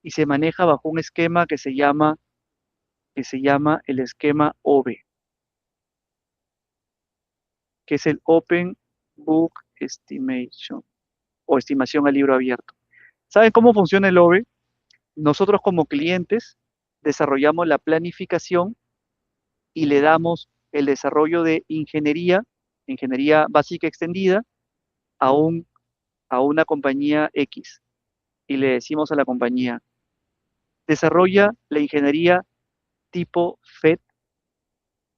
y se maneja bajo un esquema que se llama el esquema OBE, que es el Open Book Estimation o estimación a libro abierto. ¿Saben cómo funciona el OBE? Nosotros como clientes desarrollamos la planificación y le damos el desarrollo de ingeniería básica extendida, a, un, a una compañía X. Y le decimos a la compañía, desarrolla la ingeniería tipo FED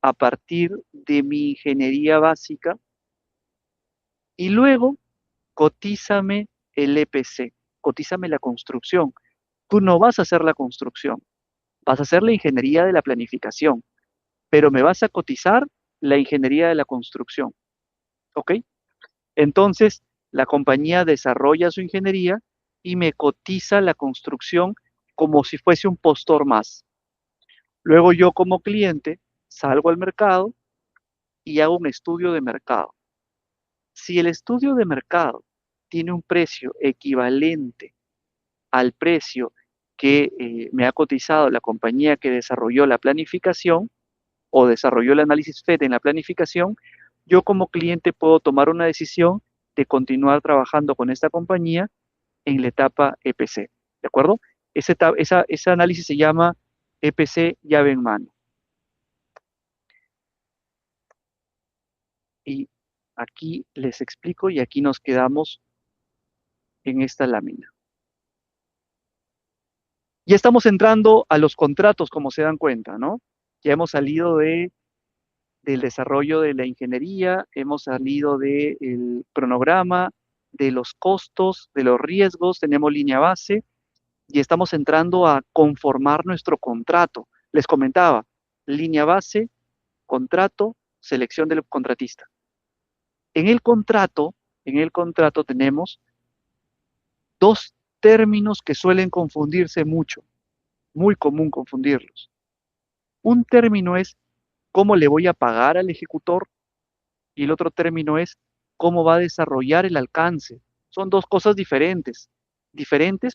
a partir de mi ingeniería básica y luego cotízame el EPC, cotízame la construcción. Tú no vas a hacer la construcción, vas a hacer la ingeniería de la planificación, pero me vas a cotizar la ingeniería de la construcción, ¿ok? Entonces, la compañía desarrolla su ingeniería y me cotiza la construcción como si fuese un postor más. Luego yo como cliente salgo al mercado y hago un estudio de mercado. Si el estudio de mercado tiene un precio equivalente al precio que me ha cotizado la compañía que desarrolló la planificación o desarrolló el análisis FED en la planificación, yo como cliente puedo tomar una decisión de continuar trabajando con esta compañía en la etapa EPC. ¿De acuerdo? Ese análisis se llama EPC llave en mano. Y aquí les explico y aquí nos quedamos en esta lámina. Ya estamos entrando a los contratos, como se dan cuenta, ¿no? Ya hemos salido del desarrollo de la ingeniería, hemos salido del cronograma, de los costos, de los riesgos, tenemos línea base y estamos entrando a conformar nuestro contrato. Les comentaba, línea base, contrato, selección del contratista. En el contrato, tenemos dos términos que suelen confundirse mucho, muy común confundirlos. Un término es cómo le voy a pagar al ejecutor y el otro término es cómo va a desarrollar el alcance. Son dos cosas diferentes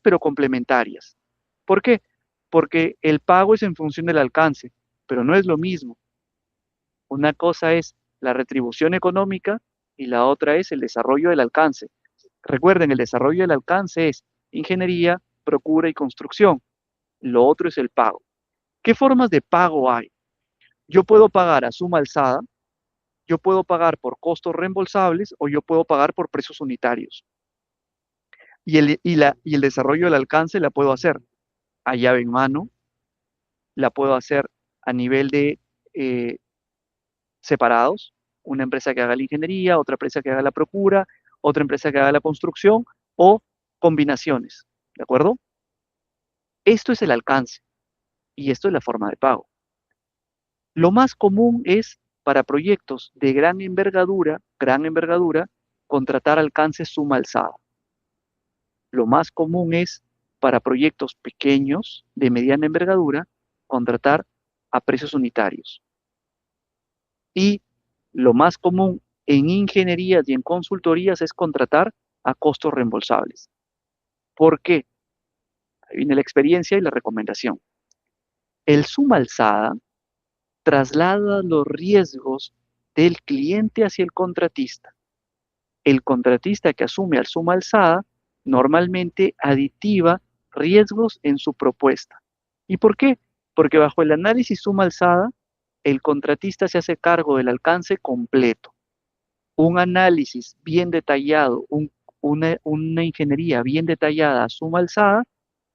pero complementarias. ¿Por qué? Porque el pago es en función del alcance, pero no es lo mismo. Una cosa es la retribución económica y la otra es el desarrollo del alcance. Recuerden, el desarrollo del alcance es ingeniería, procura y construcción. Lo otro es el pago. ¿Qué formas de pago hay? Yo puedo pagar a suma alzada, yo puedo pagar por costos reembolsables o yo puedo pagar por precios unitarios. Y el desarrollo del alcance la puedo hacer a llave en mano, la puedo hacer a nivel de separados, Una empresa que haga la ingeniería, otra empresa que haga la procura, otra empresa que haga la construcción o combinaciones, ¿de acuerdo? Esto es el alcance y esto es la forma de pago. Lo más común es para proyectos de gran envergadura, contratar alcance suma alzada. Lo más común es para proyectos pequeños de mediana envergadura, contratar a precios unitarios. Y lo más común en ingenierías y en consultorías es contratar a costos reembolsables. ¿Por qué? Ahí viene la experiencia y la recomendación. El suma alzada traslada los riesgos del cliente hacia el contratista. El contratista que asume al suma alzada normalmente aditiva riesgos en su propuesta. ¿Y por qué? Porque bajo el análisis suma alzada, el contratista se hace cargo del alcance completo. Un análisis bien detallado, una ingeniería bien detallada a suma alzada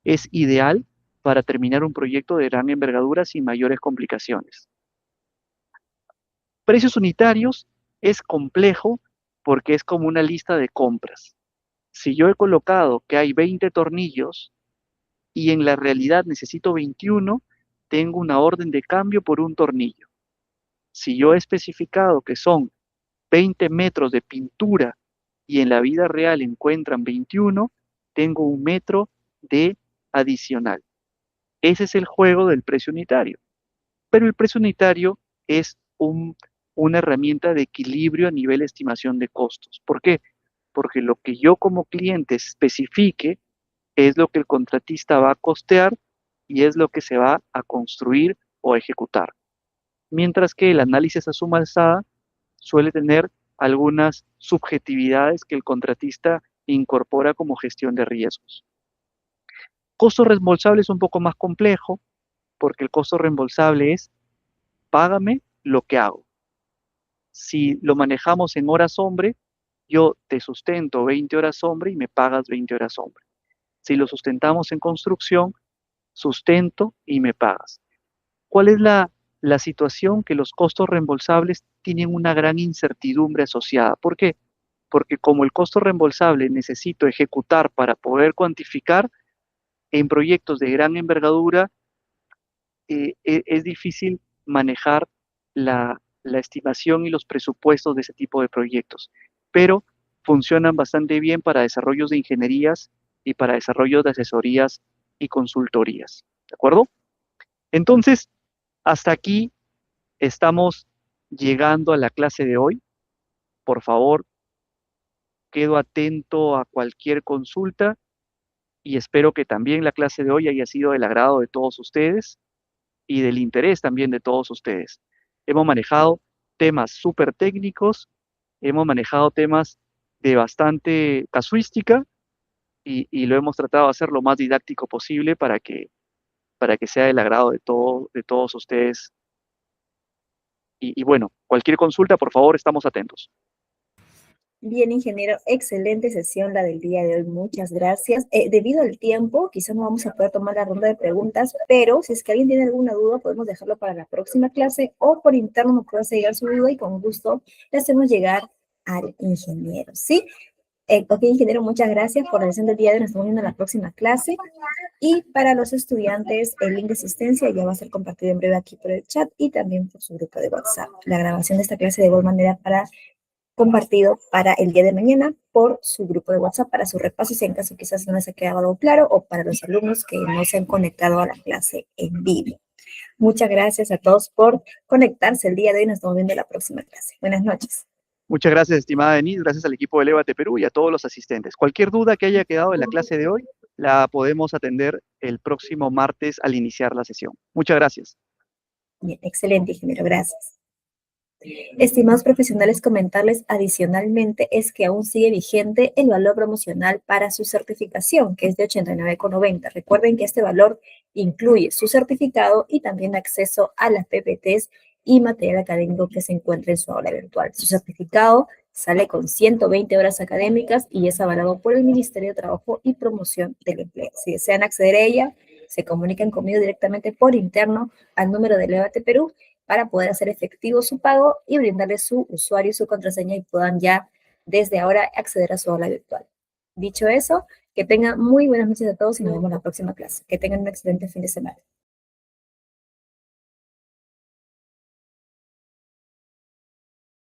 es ideal para terminar un proyecto de gran envergadura sin mayores complicaciones. Precios unitarios es complejo porque es como una lista de compras. Si yo he colocado que hay 20 tornillos y en la realidad necesito 21, tengo una orden de cambio por un tornillo. Si yo he especificado que son 20 metros de pintura y en la vida real encuentran 21, tengo un metro de adicional. Ese es el juego del precio unitario. Pero el precio unitario es una herramienta de equilibrio a nivel de estimación de costos. ¿Por qué? Porque lo que yo como cliente especifique es lo que el contratista va a costear y es lo que se va a construir o ejecutar. Mientras que el análisis a suma alzada suele tener algunas subjetividades que el contratista incorpora como gestión de riesgos. Costo reembolsable es un poco más complejo porque el costo reembolsable es págame lo que hago. Si lo manejamos en horas hombre, yo te sustento 20 horas hombre y me pagas 20 horas hombre. Si lo sustentamos en construcción, sustento y me pagas. ¿Cuál es la situación? Que los costos reembolsables tienen una gran incertidumbre asociada. ¿Por qué? Porque como el costo reembolsable necesito ejecutar para poder cuantificar, en proyectos de gran envergadura es difícil manejar la estimación y los presupuestos de ese tipo de proyectos, pero funcionan bastante bien para desarrollos de ingenierías y para desarrollos de asesorías y consultorías. ¿De acuerdo? Entonces, hasta aquí estamos llegando a la clase de hoy. Por favor, quedo atento a cualquier consulta y espero que también la clase de hoy haya sido del agrado de todos ustedes y del interés también de todos ustedes. Hemos manejado temas súper técnicos, hemos manejado temas de bastante casuística y lo hemos tratado de hacer lo más didáctico posible para que sea del agrado de todos ustedes. Y bueno, cualquier consulta, por favor, estamos atentos. Bien, ingeniero, excelente sesión la del día de hoy, muchas gracias. Debido al tiempo, quizás no vamos a poder tomar la ronda de preguntas, pero si es que alguien tiene alguna duda, podemos dejarlo para la próxima clase o por interno nos puede hacer llegar su duda y con gusto le hacemos llegar al ingeniero, ¿sí? Ok, ingeniero, muchas gracias por la sesión del día de hoy, nos estamos viendo en la próxima clase. Y para los estudiantes, el link de asistencia ya va a ser compartido en breve aquí por el chat y también por su grupo de WhatsApp. La grabación de esta clase de igual manera compartido para el día de mañana por su grupo de WhatsApp para su repaso, si en caso quizás no les ha quedado claro, o para los alumnos que no se han conectado a la clase en vivo. Muchas gracias a todos por conectarse el día de hoy. Nos estamos viendo en la próxima clase. Buenas noches. Muchas gracias, estimada Denise, gracias al equipo de Elevate Perú y a todos los asistentes. Cualquier duda que haya quedado en la clase de hoy, la podemos atender el próximo martes al iniciar la sesión. Muchas gracias. Bien, excelente, ingeniero. Gracias. Estimados profesionales, comentarles adicionalmente es que aún sigue vigente el valor promocional para su certificación, que es de 89,90. Recuerden que este valor incluye su certificado y también acceso a las PPTs y material académico que se encuentra en su aula virtual. Su certificado sale con 120 horas académicas y es avalado por el Ministerio de Trabajo y Promoción del Empleo. Si desean acceder a ella, se comunican conmigo directamente por interno al número de Elevate Perú para poder hacer efectivo su pago y brindarles su usuario y su contraseña y puedan ya desde ahora acceder a su aula virtual. Dicho eso, que tengan muy buenas noches a todos y nos vemos en la próxima clase. Que tengan un excelente fin de semana.